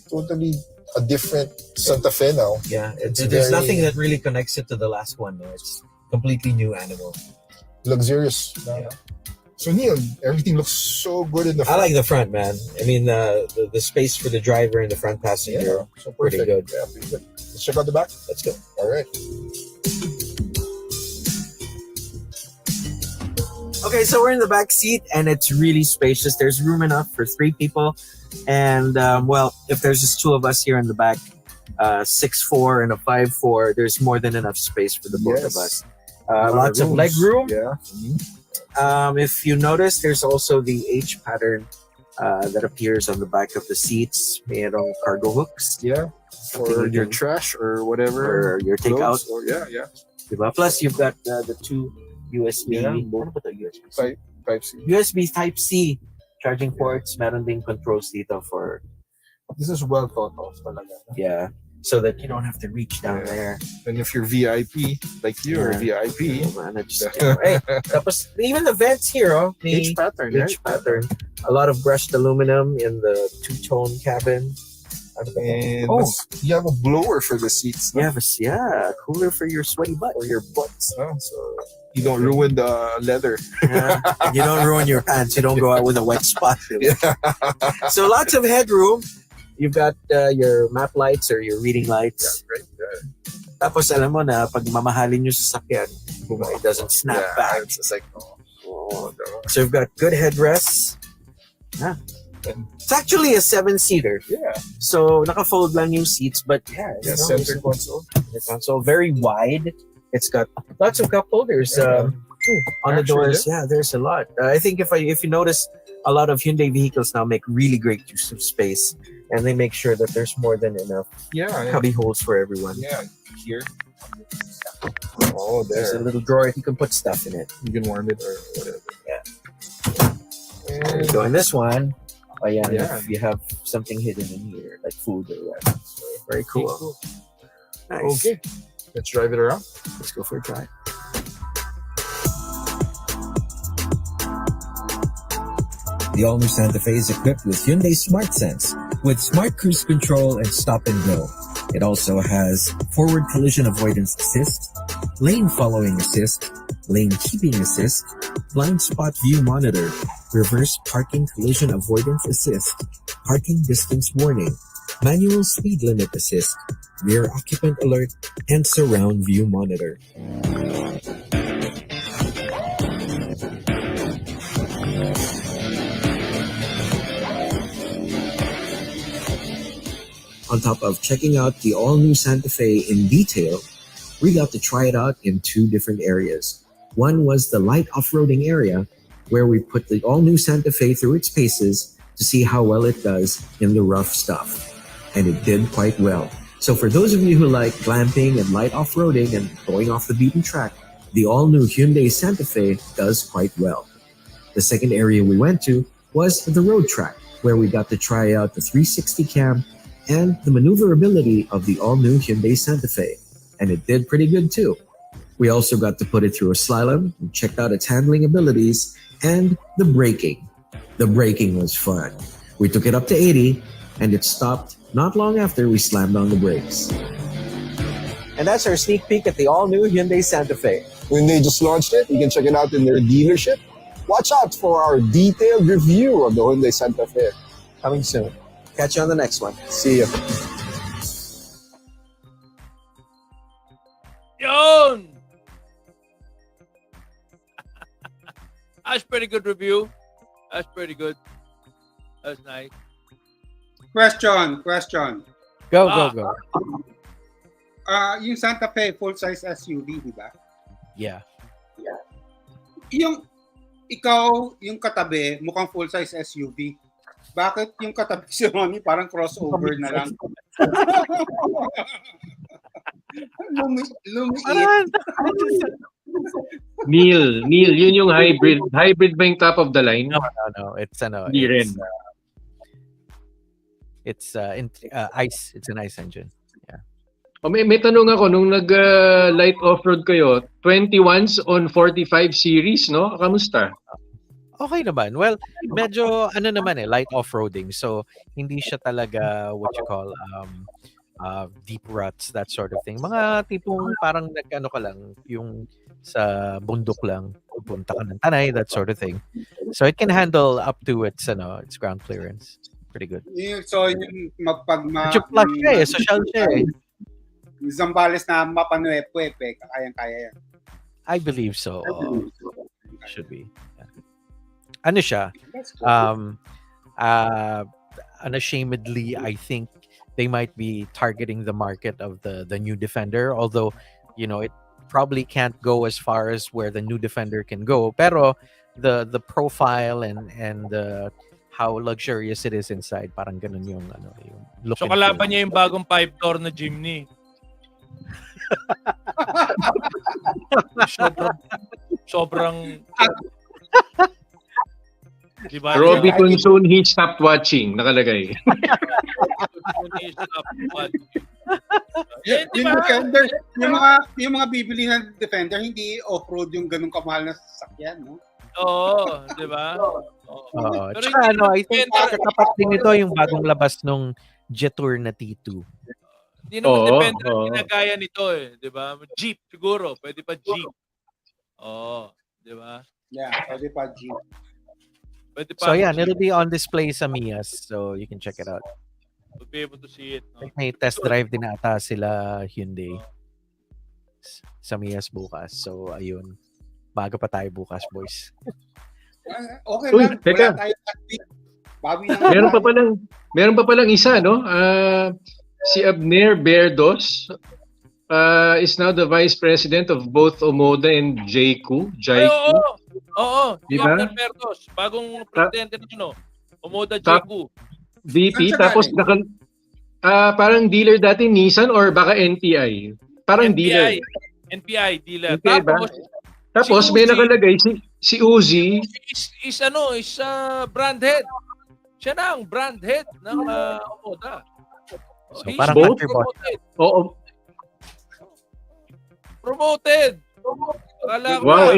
Totally a different Santa Fe now. Yeah, there's nothing that really connects it to the last one. No, it's completely new animal. Luxurious. Yeah. So Neil, everything looks so good in the front. I like the front, man. I mean, the space for the driver and the front passenger, so pretty good. Yeah, pretty good. Let's check out the back. Let's go. All right. Okay, so we're in the back seat and it's really spacious. There's room enough for 3 people. And, well, if there's just 2 of us here in the back, 6'4" and a 5'4", there's more than enough space for the both of us. Lots of leg room. Yeah. If you notice, there's also the H pattern that appears on the back of the seats. Mayroong cargo hooks. Yeah. For your trash or whatever. Or your takeout. Or, yeah. Diba? Plus, you've got the 2 USB. Ano ba ito, USB? Type-C. USB Type-C charging ports. Meron ding controls dito for... This is well thought of talaga. Yeah. So that you don't have to reach down there. And if you're VIP, like you are VIP. Hey, tapos even the vents here, H pattern, H pattern. A lot of brushed aluminum in the 2-tone cabin. And you have a blower for the seats. You have a cooler for your sweaty butt or your butts. So you don't ruin the leather. Yeah. You don't ruin your pants. You don't go out with a wet spot. So lots of headroom. You've got your map lights or your reading lights. Yeah, right. Tapos alam mo na pag mamahalin yung sasakyan, it doesn't snap back. It's just like, no. So you've got good headrests. It's actually a 7-seater. Yeah. So naka-fold lang yung seats, but center console. The console very wide. It's got lots of cup holders on the doors. Yeah, there's a lot. I think if you notice, a lot of Hyundai vehicles now make really great use of space, and they make sure that there's more than enough cubby holes for everyone. Yeah, here. Oh, there's a little drawer. You can put stuff in it. You can warm it or whatever. Yeah. And so in this one, if you have something hidden in here, like food or whatever. So very cool. Nice. Okay, let's drive it around. Let's go for a drive. The all-new Santa Fe is equipped with Hyundai Smart Sense with smart cruise control and stop and go. It also has forward collision avoidance assist, lane following assist, lane keeping assist, blind spot view monitor, reverse parking collision avoidance assist, parking distance warning, manual speed limit assist, rear occupant alert, and surround view monitor. On top of checking out the all-new Santa Fe in detail, we got to try it out in 2 different areas. One was the light off-roading area, where we put the all-new Santa Fe through its paces to see how well it does in the rough stuff. And it did quite well. So for those of you who like glamping and light off-roading and going off the beaten track, the all-new Hyundai Santa Fe does quite well. The second area we went to was the road track, where we got to try out the 360 cam and the maneuverability of the all-new Hyundai Santa Fe, and it did pretty good too. We also got to put it through a slalom and checked out its handling abilities and the braking. The braking was fun. We took it up to 80 and it stopped not long after we slammed on the brakes. And that's our sneak peek at the all-new Hyundai Santa Fe. When they just launched it, you can check it out in their dealership. Watch out for our detailed review of the Hyundai Santa Fe. Coming soon. Catch you on the next one. See ya. Yun! That's pretty good review. That's pretty good. That's nice. Question. Go, Ah. go, go. Yung Santa Fe full-size SUV, di ba? Yeah. Yung ikaw, yung katabi, mukhang full-size SUV. Bakit yung katabi si Ronnie parang crossover na lang? Lumiit. Neil, yun yung hybrid. Hybrid ba yung top of the line? No. It's Hindi rin. It's ICE. It's an ICE engine. O may tanong ako, nung nag-light off-road kayo, 21s on 45 series, no? Kamusta? Okay naman. Well, medyo light off-roading. So, hindi siya talaga what you call deep ruts, that sort of thing. Mga tipong parang nag-ano ka lang, yung sa bundok lang, pupunta ka ng Tanay, that sort of thing. So, it can handle up to its ground clearance. Pretty good. So, yung Medyo plus siya eh. Social siya eh. Yung Zambales na mapanuepe, kayang-kaya yan. I believe so. Should be. Yeah. Ano siya? Unashamedly, I think they might be targeting the market of the new Defender, although, it probably can't go as far as where the new Defender can go. Pero the profile and the how luxurious it is inside, parang ganun yung look. So kalaban niya yung bagong 5-door na Jimny. sobrang diba? Robbie Conson, he stopped watching. Nakalagay. Yung Defender, yung mga bibili ng Defender, hindi off-road yung ganun kamahal na sasakyan, no? Oo, di ba? Pero tsaka I think katapat din ito yung bagong labas nung Jetour na T2. Hindi naman Defender ang ginagaya nito eh, di ba? Jeep siguro, pwede pa Jeep. Di ba? Yeah, pwede pa Jeep. So yeah, it'll be on display sa Mias, so you can check it out. We'll be able to see it. No? May test drive din ata sila Hyundai sa Mias bukas. So ayun, bago pa tayo bukas, boys. Okay Uy, lang, teka. wala tayo bawi na Meron pa palang isa, no? Si Abner Berdos is now the vice president of both Omoda and Jaiku. Oo. Diba? Dr. Bertos, bagong presidente nyo, Omoda Jaiku. VP, tapos parang dealer dati Nissan or baka NPI. Parang dealer. NPI dealer. NPI ba? Tapos may nakalagay si Uzi is brand head. Siya na ang brand head ng Omoda. So parang promoted. Oo. Promoted. Wow,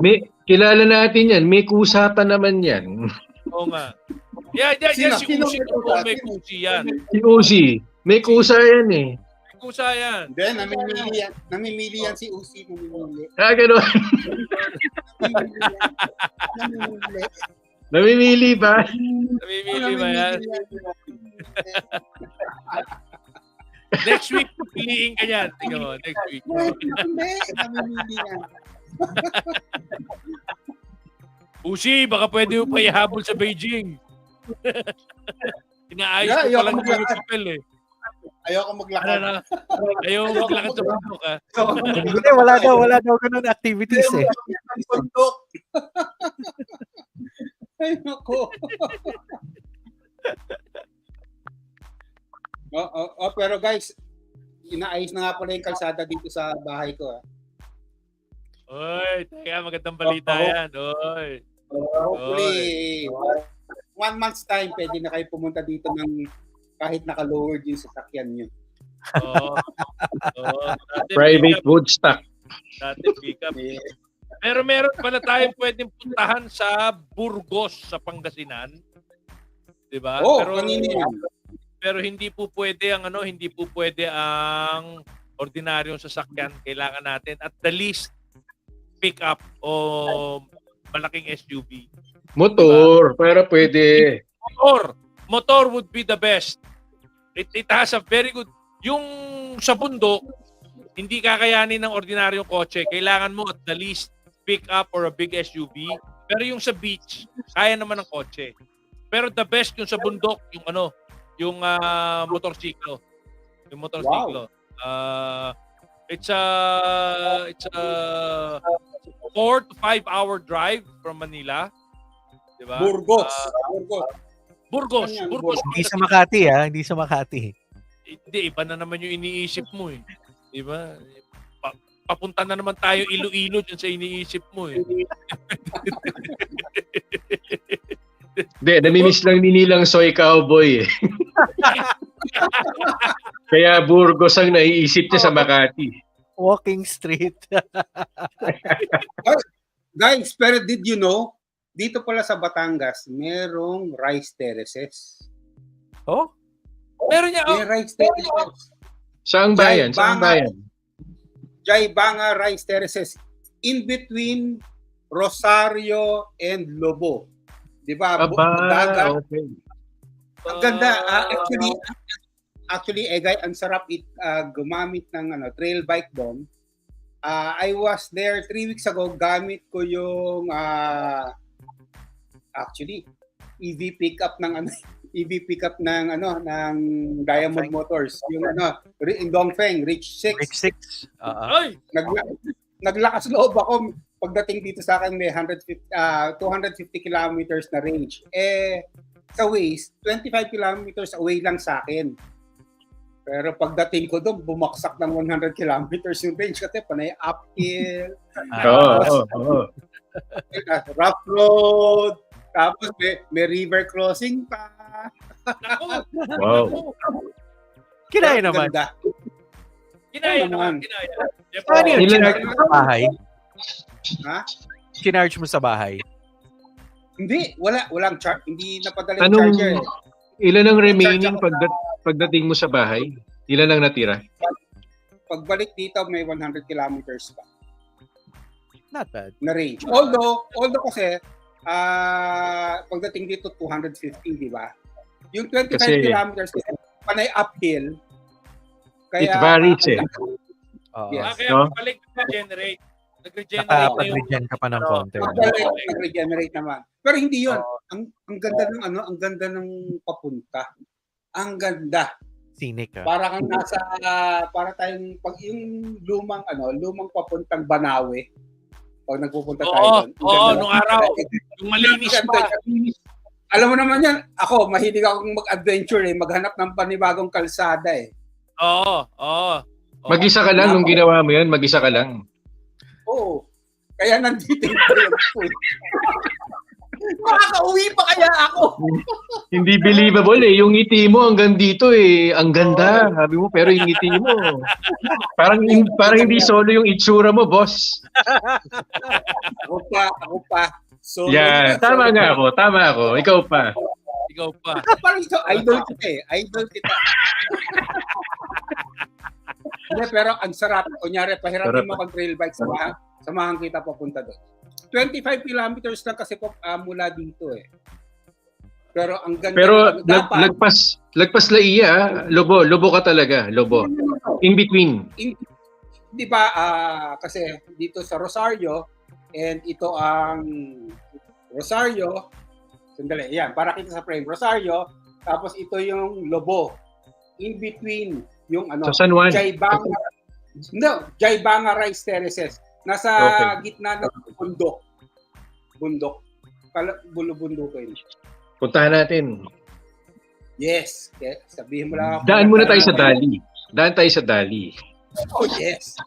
may kilala natin yan. May kusa pa naman yan. Oo nga. Yeah, si Uzi may kusi yan. Si Uzi. May kusa yan eh. May kusa yan. Then, namimili yan si Uzi. Namimili. Gano'n. Namimili ba? Namimili ba yan? Next week, piliin ka yan. Tingnan mo, next week. Hindi, namimili yan. Uzi, baka pwede mo pa ihabol sa Beijing. Inaayos ko palang yung papel eh. Ayoko maglakad. Ayoko maglakad sa bundok ha. Hindi, wala daw ganun activities eh. Bundok. Ay, nako. Pero guys, inaayos na nga pala yung kalsada dito sa bahay ko. Oy, teka, magandang balita yan. Oy. Hopefully, 1 month's time, pwede na kayo pumunta dito ng kahit naka-lowered yung sasakyan nyo. Private Woodstock. Dati pick-up. Pero meron pala tayong pwedeng puntahan sa Burgos, sa Pangasinan. Diba? Pero hindi po pwede ang ordinaryong sasakyan. Kailangan natin at the least pick-up o malaking SUV. Motor, pero pwede. Motor would be the best. It has a very good, yung sa bundok, hindi kakayanin ng ordinaryong kotse. Kailangan mo at the least pick up or a big SUV. Pero yung sa beach, kaya naman ng kotse. Pero the best yung sa bundok, yung yung motorsiklo. Yung motorsiklo. It's a 4 to 5 hour drive from Manila. Diba? Burgos. Burgos. Hindi sa Makati, hindi sa Makati. Hindi, iba na naman yung iniisip mo eh. Diba? Papunta na naman tayo Iloilo dyan sa iniisip mo eh. Hindi, namimiss lang ni Nilang Soy Cowboy eh. Kaya Burgos ang naiisip niya sa Makati. Walking street. Guys, pero did you know, dito pala sa Batangas, merong rice terraces. Oh? Meron niya. May rice terraces. Saan bayan? Saan bayan? Jaibanga Rice Terraces. In between Rosario and Lobo. Di ba? Dagat. Okay. Ang ganda. Actually, Egay, ang sarap gumamit ng trail bike doon. I was there 3 weeks ago. Gamit ko yung actually EV pickup ng ng Diamond Motors, yung in Dongfeng, Reach 6. Ay! Naglakas loob ako pagdating dito sa akin, may 250 kilometers na range. Sa Waze, 25 kilometers away lang sa akin. Pero pagdating ko doon, bumaksak ng 100 kilometers yung range kasi panay uphill. Rough road. Tapos may river crossing pa. Wow. Kinaya naman. Kinaya naman. Paano yun? Kinarge mo sa bahay? Ha? Kinarge mo sa bahay? Hindi. Walang charge. Hindi napadala yung charger. Ilan ang remaining pagdating mo sa bahay? Ilan ang natira? Pagbalik dito, may 100 kilometers pa. Not bad. Na range. Although kasi, pagdating dito 215, di ba? Yung 25 kilometers kasi panay uphill. Kaya it varies Yes. Kaya balik nag-regenerate. Nag-regen ka pa ng konti. Nag-regenerate naman. Pero hindi 'yon. Ang ganda ng ang ganda ng papunta. Ang ganda. Scenic. Para kang para tayong pag yung lumang papuntang Banawe. Pag nagpupunta tayo doon. Nung araw. Yung malinis pa. Alam mo naman yan, ako, mahilig akong mag-adventure maghanap ng panibagong kalsada Oo. Mag-isa ka lang nung ginawa mo yan, mag-isa ka lang. Oo. Kaya nandito yung food. Makakauwi pa kaya ako. Hindi believable yung ngiti mo hanggang dito ang ganda. Sabi mo, pero yung ngiti mo. Parang hindi solo yung itsura mo, boss. Ako pa. So, tama ako. Ikaw pa. Parang ito, idol kita. Hindi, pero ang sarap. Kunyari, pahiramin mo kang trail bike, samahan kita papunta doon. 25 kilometers lang kasi po mula dito Pero ang ganda. Pero lagpas Laiya, Lobo ka talaga, Lobo. In between. Di ba, kasi dito sa Rosario, and ito ang Rosario. Sandali, yan. Para kita sa frame. Rosario. Tapos ito yung Lobo. In between yung sa San Juan. Jaibanga Rice Terraces. Nasa gitna ng bundok. Bundok ko yun. Puntahan natin. Yes. Okay. Sabihin mo lang ako. Daan muna tayo sa Dali. Daan tayo sa Dali. Oh, yes.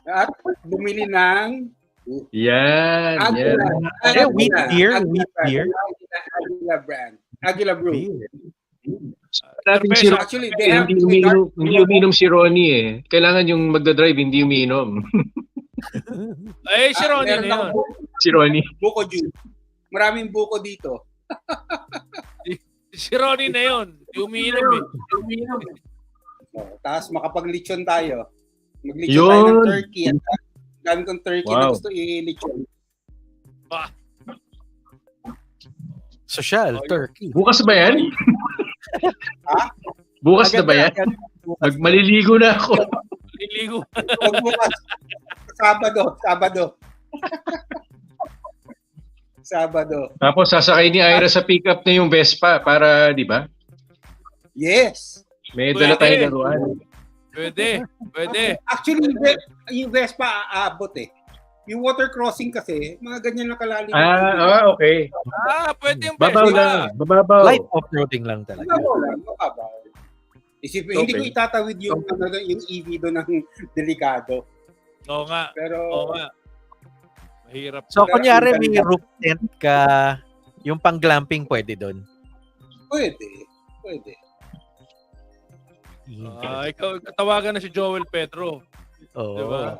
At bumili ng wheat beer. Aguila Brew. Actually, hindi uminom si Ronnie Kailangan yung magdadrive, hindi uminom. Si Ronnie na yun. Si Ronnie. Buko juice. Maraming buko dito. Si Ronnie na yun. Umiinom Tapos makapag-lechon tayo. Mag-lechon tayo ng turkey. Dami kong turkey na gusto i-lechon. Social, turkey. Bukas ba yan? Bukas na ba yan? Maliligo na ako. Maliligo. Bukas. Sabado. Sabado. Tapos sasakay ni Ira sa pickup na yung Vespa para, di ba? Yes. May dala Pwede. tayong laruan. Pwede. Actually, yung Vespa aabot eh. Yung water crossing kasi, mga ganyan na kalalim. Okay. Pwede yung Babaw Vespa. lang. Babaw. Light off-roading lang talaga. Mababaw. Isipin, hindi ko itatawid yung EV doon ng delikado. Oo nga. Pero, Mahirap. So, kunyari may roof tent ka, yung pang-glamping pwede doon. pwede. Ikaw, tawagan na si Joel Pedro. Oo. Diba?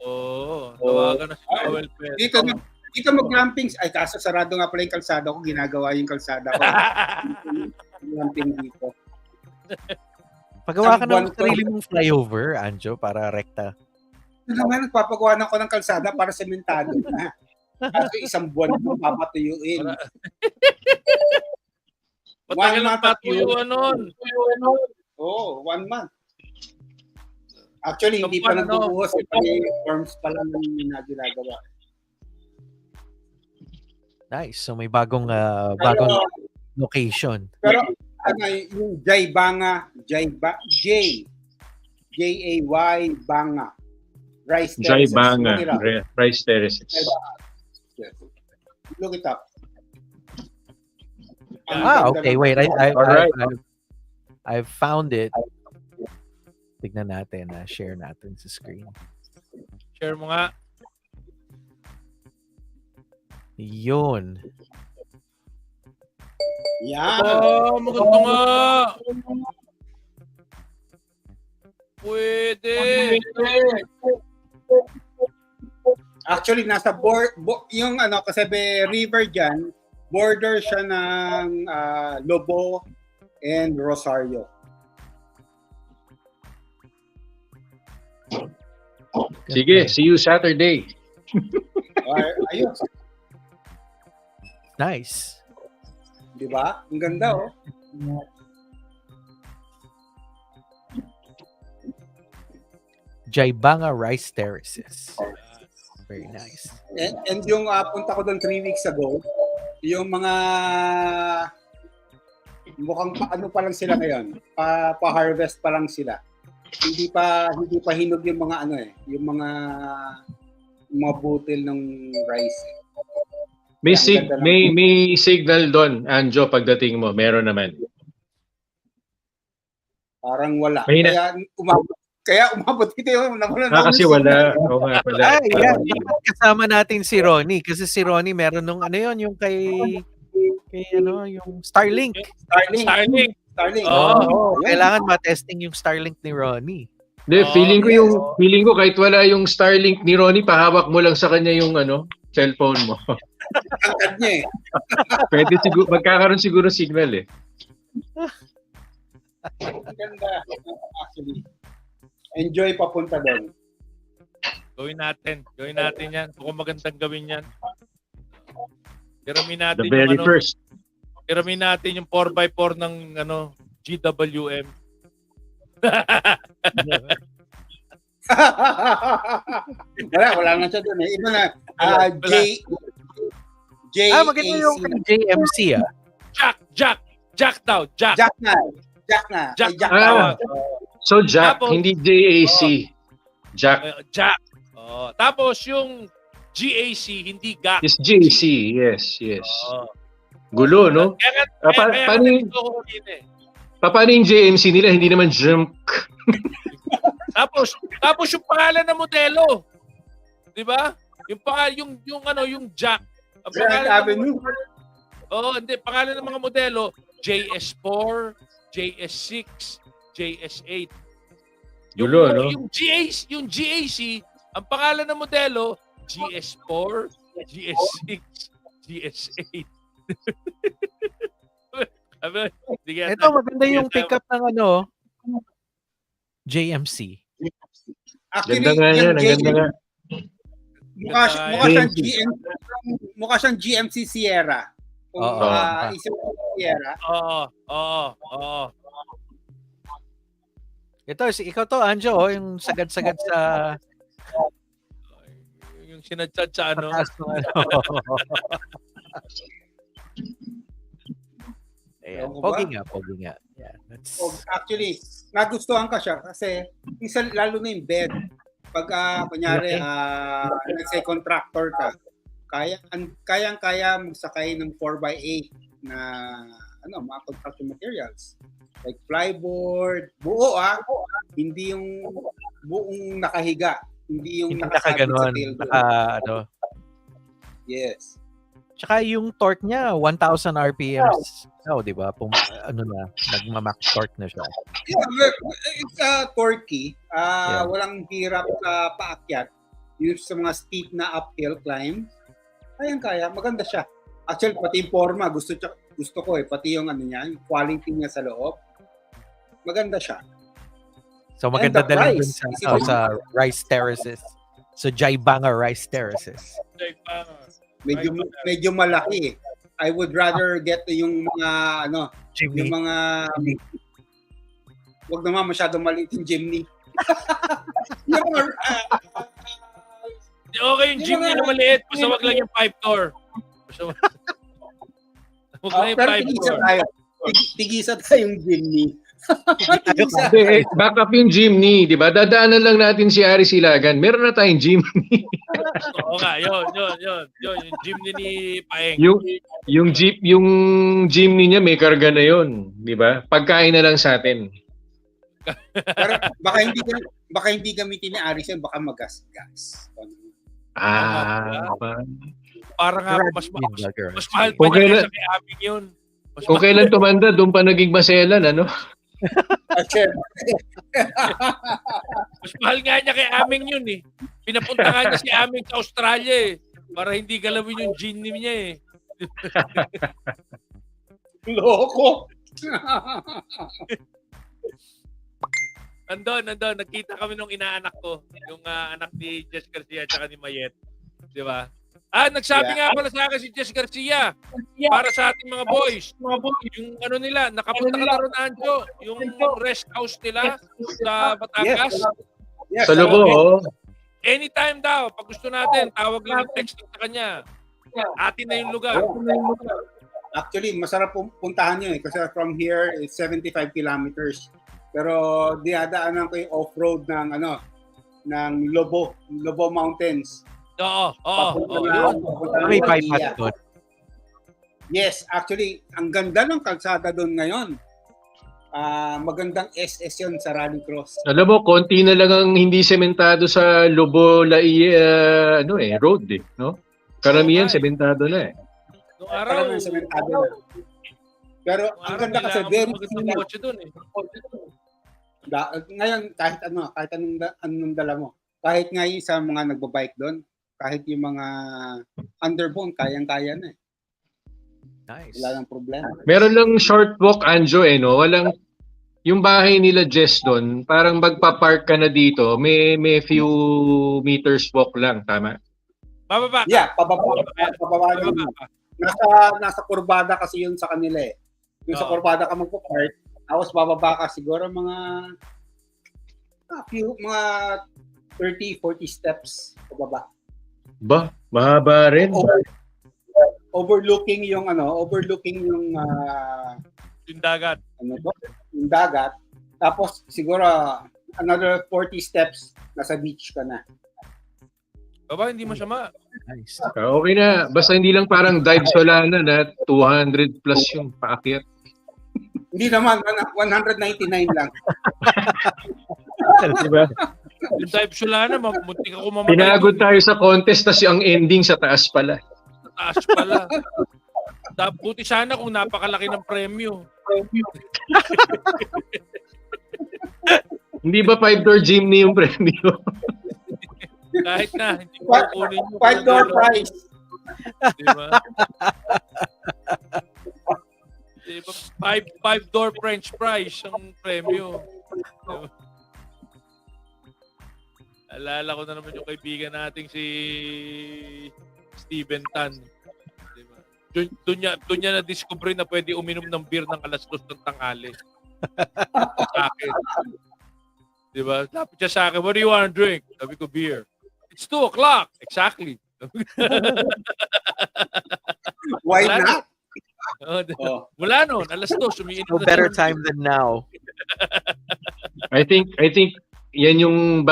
Oo. Tawagan na si Joel Pedro. Dito mag-glamping. Ay, kaso sarado nga pala yung kalsada ko. Ginagawa yung kalsada ko. Glamping dito. Pagawa ka ng sarili mong flyover, Anjo, para rekta. Ito naman, nagpapagawa na ko ng kalsada para sementado na. Kaso isang buwan ko papatuyuin. Matagal ang patuyuan nun. Oo, 1 month. Actually, hindi pa nagbubuhos. Forms pa lang yung ginagawa. Nice. So may bagong location. Pero yung Jaybanga, J-A-Y Banga. Rice Terraces. Jaybanga, Rice Terraces. Look it up. Okay. Wait. Alright. I've found it. Tignan natin. Share natin sa screen. Share mo nga. Yun. Yan. Maganda nga. Pwede. Actually, nasa yung kasi may river dyan, border siya ng Lobo and Rosario. Sige, see you Saturday. Ayos. Nice. Di ba? Ang ganda, oh. Jaybanga Rice Terraces. Very nice. And yung punta ko doon 3 weeks ago, yung mga mukhang ano pa lang sila ngayon, pa-harvest pa lang sila. Hindi pa hinog yung mga yung mga butil ng rice. May signal doon, Anjo, pagdating mo. Meron naman. Parang wala. Mahina. Kaya umabot dito yung kasi wala. Oo nga pala. Ay, yeah. Kasama natin si Ronnie. Kasi si Ronnie meron nung yung kay yung Starlink. Starlink. Kailangan ma-testing yung Starlink ni Ronnie. Hindi, feeling ko kahit wala yung Starlink ni Ronnie, pahawak mo lang sa kanya yung cellphone mo. Angkat niya eh. Pwede siguro, magkakaroon siguro signal eh. Ganda. Actually. Enjoy papunta doon. Gawin natin yan. Kung magandang gawin yan. Hiramin natin The very first. Hiramin natin yung 4x4 ng GWM. wala na siya doon eh. Iba na. Maganda yung JMC Jack daw. Jack na. So Jack, tapos, hindi JAC. Jack. Jack. Tapos yung GAC, hindi GAC. It's JC, yes. Gulo, no? Paano yung JMC nila? Hindi naman jump. tapos yung pangalan ng modelo. 'Di ba? Yung Jack. Ang pangalan Avenue. Hindi, pangalan ng mga modelo, JS4, JS6, JS8. Gulo, no? Yung GAC, ang pangalan ng modelo, GS4, GS6, GS8. Ito, maganda yung pickup ng JMC. Actually, ganda nga yan, ang ganda nga. Mukha siyang GMC Sierra. Isang Sierra. Oo. Ito, ikaw to, Anjo, yung sagad-sagad sa... Yung sinadchad sa ano. Taas ng ano. Ayan. Ewan ko ba? Pogi nga. Yeah, that's... Actually, nagustuhan ka siya kasi minsan lalo na yung bed. Pag kunyari, let's say contractor ka, kayang-kaya magsakay ng 4x8 na mga construction materials. Like plyboard, buo hindi yung buong nakahiga, hindi yung Hindi nakasabit sa nakaganon. tailboard. Yes. Tsaka yung torque niya, 1,000 RPMs. Di ba? Nagmamax torque na siya. Yeah, it's torquey. Walang hirap sa paakyat. Yung sa mga steep na uphill climb, kayang-kaya. Maganda siya. Actually, pati yung forma, gusto ko Pati yung yung quality niya sa loob. Maganda siya. So maganda And the dalhin dun price, sa Rice Terraces. So Jaibanga Rice Terraces. Medyo malaki. I would rather get yung mga Jimny. yung mga wag naman masyadong maliit yung Jimny. Yung mga, Okay yung Jimny na maliit. Basta wag lang yung 5-door. Wag lang yung pero 5-door. tigisa tayong Jimny. Back up yung Jimny, di ba? Dadaanan lang natin si Ari Silagan. Meron na tayong Jimny. Oo nga, yun. Yung Jimny ni Paeng. yung Jimny niya may karga na yun, di ba? Pagkain na lang sa atin. Pero baka hindi gamitin ni Arison, baka magasgas. Para nga mas mahal pa Okay niya na- sa kay Aming yun. Kung kailan tumanda, doon pa naging maselan, ano? Mas mahal nga niya kay Aming yun eh. Pinapunta nga niya si Aming sa Australia eh. Para hindi galawin yung genie niya eh. Loko. Nandun. Nagkita kami nung inaanak ko. Yung anak ni Jess Garcia at ni Mayet. Di ba? Nagsabi nga pala sa akin si Jess Garcia para sa ating mga boys. Yung nila, nakapunta ka na ron, Anjo. Yung rest house nila sa Batangas. Yes. Sa Lugo, Anytime daw, pag gusto natin, tawag lang yung text sa kanya. Atin na yung lugar. Actually, masarap puntahan yun kasi from here, it's 75 kilometers. Pero diadaanan ko yung off-road ng Lobo Mountains. Oo. May bypass doon. Yes, actually, ang ganda ng kalsada doon ngayon. Magandang SS yun sa rallycross. alam mo, konti na lang ang hindi sementado sa Lobo road eh, no? Karamihan sementado na eh. Noong araw, Talagang sementado na. Pero ang ganda kasi very scenic. kotse doon eh. Ngayon, kahit anong dala mo. Kahit ngayon sa mga nagbabike doon, kahit yung mga underbone, kayang-kaya na eh. Nice. Wala nang problema. Meron lang short walk, Anjo, no? Walang, yung bahay nila Jess doon, parang magpa-park ka na dito, may few meters walk lang, tama? Bababa ka. Yeah, pababa Bababa yun. ka. Nasa kurbada kasi yun sa kanila eh. Yung sa kurbada ka magpa-park, tapos bababa ka siguro mga 30-40 steps pababa. Ba, mahaba rin. Overlooking yung Yung dagat. yung dagat. Tapos siguro another 40 steps nasa beach ka na. Baba, hindi masama. Nice. Okay na. Basta hindi lang parang dive Solana na 200 plus yung paakyat. Hindi naman 199 lang. Diba? Yung dive Solana, munti ka kumamatay. Pinagod tayo sa contest, tas yung ending sa taas pala. Taas pala. Buti sana kung napakalaki ng premyo. Hindi ba 5-door Jimny yung premyo? Kahit na, hindi mo kukunin yung 5-door price. Diba? Diba? 5-door French fries ang premyo. Diba? Alala ko na naman yung kaibigan nating si Steven Tan. Diba? Doon niya na-discover na pwede uminom ng beer ng alas 2 ng tanghali. Sa akin. Diba? Lapit siya sa akin, what do you want to drink? Sabi ko, beer. It's 2 o'clock. Exactly. Why Wala not? Oh, wala nun. Alas 2, umiinom No na better siya. time than now. I think yan yung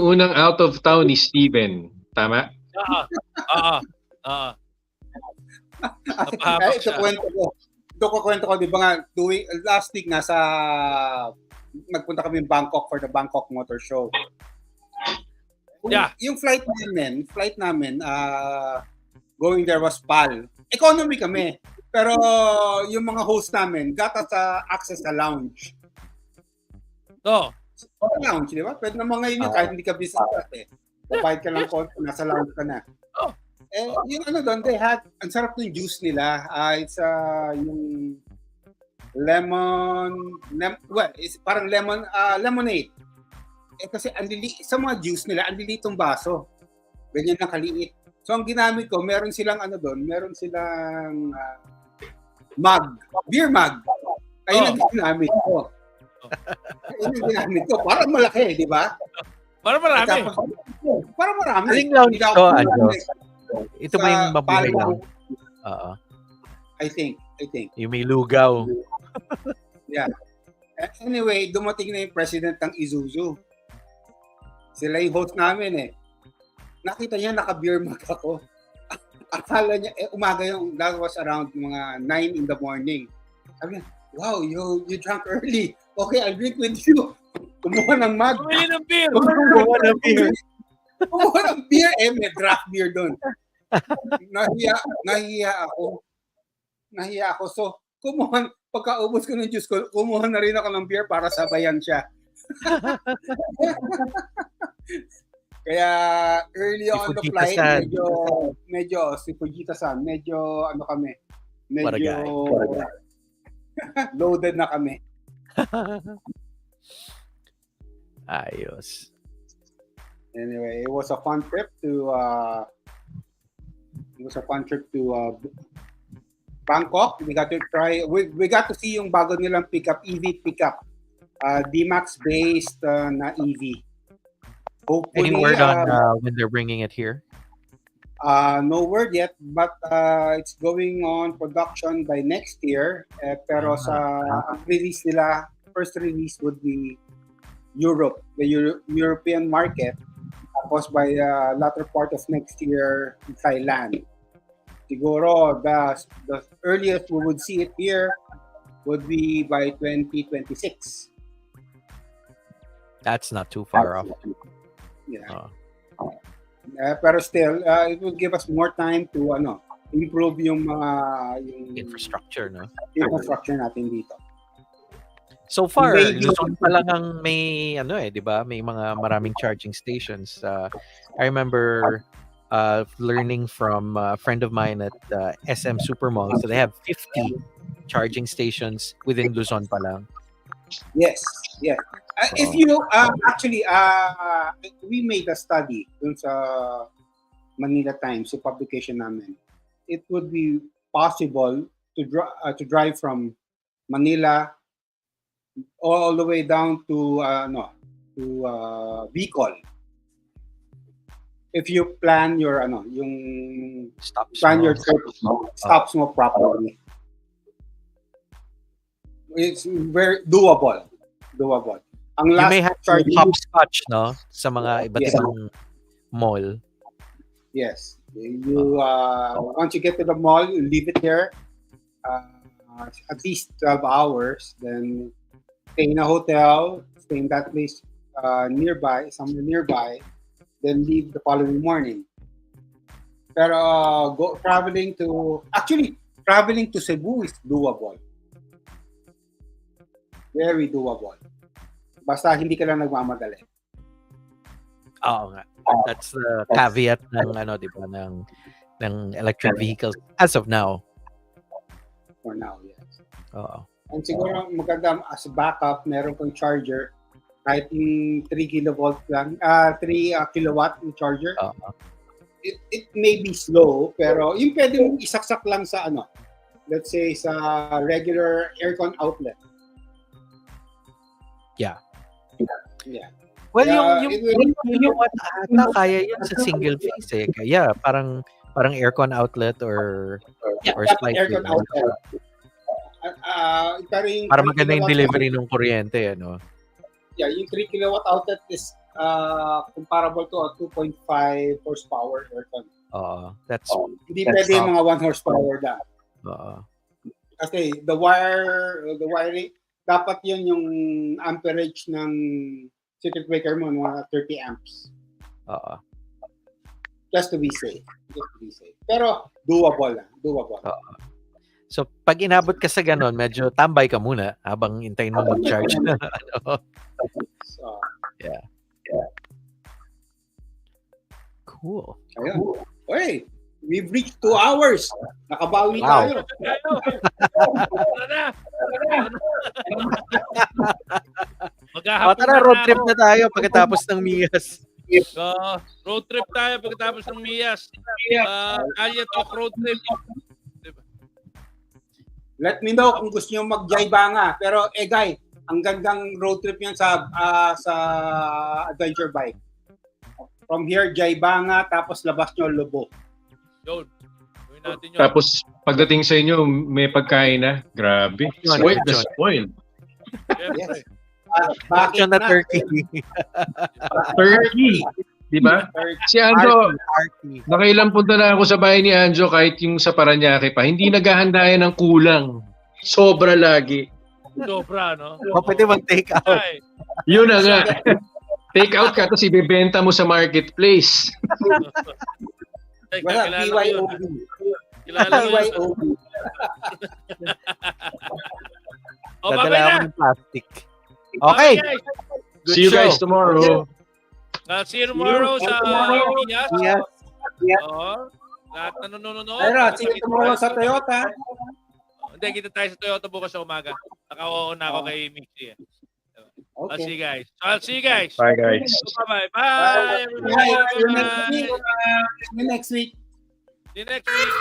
unang out of town ni Steven. Tama? Napahamak Ito siya. kwento ko, di ba nga, last week nagpunta kami Bangkok for the Bangkok Motor Show. Yeah. Yung flight namin, going there was PAL. Economy kami. Pero yung mga host namin, got us access sa lounge. No. Lounge, di ba? Pwede naman ngayon yun, kahit hindi ka business class eh. Babayad ka lang konti, nasa lounge ka na. Oh. Yung doon, ang sarap ng juice nila. It's yung it's parang lemonade. Kasi sa mga juice nila, ang lilitong baso. Ganyan lang kaliit. So ang ginamit ko, meron silang mug, beer mug. Ayun ang ginamit ko. Parang malaki, di ba? Para marami. Parang marami. Aling lounge to, ito ba yung mabuhay lang? I think. Yung may lugaw. Yeah. Anyway, dumating na yung president ng Isuzu. Sila yung host namin eh. Nakita niya, naka-beer mug ako. Akala niya, umaga yung, that was around mga 9 in the morning. Sabi niya, wow, you drank early. Okay, I'll drink with you. Kumuha ng mug. Bumili ng beer. Kumuha ng beer. May draft beer doon. Nahiya ako. So, pagkaubos ko ng juice ko, kumuha na rin ako ng beer para sabayan siya. Kaya early on the flight, medyo si Fujita-san, medyo loaded na kami. Ayos. Anyway, it was a fun trip to Bangkok. We got to see yung bago nilang EV pickup. D-Max based na EV. Hopefully, any word on when they're bringing it here? No word yet, but it's going on production by next year. Pero first release would be Europe, the European market. Tapos by latter part of next year, Thailand. Siguro, the earliest we would see it here would be by 2026. That's not too far off. Yeah. Pero still, it will give us more time to improve yung infrastructure, no? Infrastructure natin dito. So far, Luzon pa lang ang may di ba? May mga maraming charging stations. I remember learning from a friend of mine at SM Supermall. So they have 50 charging stations within Luzon pa lang. Yes. If you we made a study dun sa Manila Times, sa publication namin. It would be possible to drive from Manila all the way down to Bicol. If you plan your your stops mo properly. It's very doable. Ang last you may have to hopscotch, no? Sa mga iba't ibang mall. Yes. You once you get to the mall, you leave it there at least 12 hours. Then stay in a hotel, stay in that place somewhere nearby. Then leave the following morning. Pero traveling to Cebu is doable. Very doable. Basta hindi ka lang nagmamadali. Oo nga. That's the caveat ng di ba ng electric vehicles as of now. For now, yes. Oo. And siguro maganda as backup, meron kang charger kahit yung 3 kilovolt lang, 3 kilowatt yung charger. It may be slow, pero yung pwede mong isaksak lang sa let's say sa regular aircon outlet. Yeah. Well, Yeah, yung it will- 3 kilowatt ata kaya yun sa single phase eh. Kaya parang aircon outlet or dapat slightly aircon more. outlet. Pero yung Para 3 maganda yung kilowatt delivey ng kuryente, ano? Yeah, yung 3 kilowatt outlet is comparable to a 2.5 horsepower aircon. That's Hindi That's pwede yung mga 1 horsepower na. Kasi the wiring, dapat yun yung amperage ng circuit breaker mo, mga 30 amps. Just to be safe. Pero doable lang. So, pag inabot ka sa ganon, medyo tambay ka muna habang hintayin mo mag-charge na. So, yeah. Cool. Ayun. Oy, we've reached 2 hours. Nakabawi Wow. tayo. Tara, road trip na tayo pagkatapos ng Miyas. Road trip tayo pagkatapos ng Miyas. Kalye-Tok road trip. Let me know kung gusto nyo mag-Jaybanga. Pero, guy, ang gandang road trip yan sa adventure bike. From here, Jaybanga, tapos labas nyo Lobo. Yun. Gawin natin yun. Tapos pagdating sa inyo, may pagkain na. Grabe. Spoiled na spoiled. Yes. Bakit na turkey? Turkey. Diba? Si Anjo, nakailang punta na ako sa bahay ni Anjo kahit yung sa Paranaque pa. Hindi naghahanda yan ng kulang. Sobra lagi. Sobra, no? Pwede mag-take out. Yun na nga. Take out ka tapos ibebenta mo sa marketplace. Wala, BYOB. Kilala mo yun. BYOB. Dadala ako ng plastic. Okay. See you guys tomorrow. See you tomorrow sa Miyas. Yes. Oo. Lahat na nanonood. Pero, see you tomorrow sa Toyota. Hindi, kita tayo sa Toyota bukas sa umaga. Naka-oo na ako kay Mixie. I'll see you guys. Bye guys. Bye-bye. Bye. See you next week. See you next week.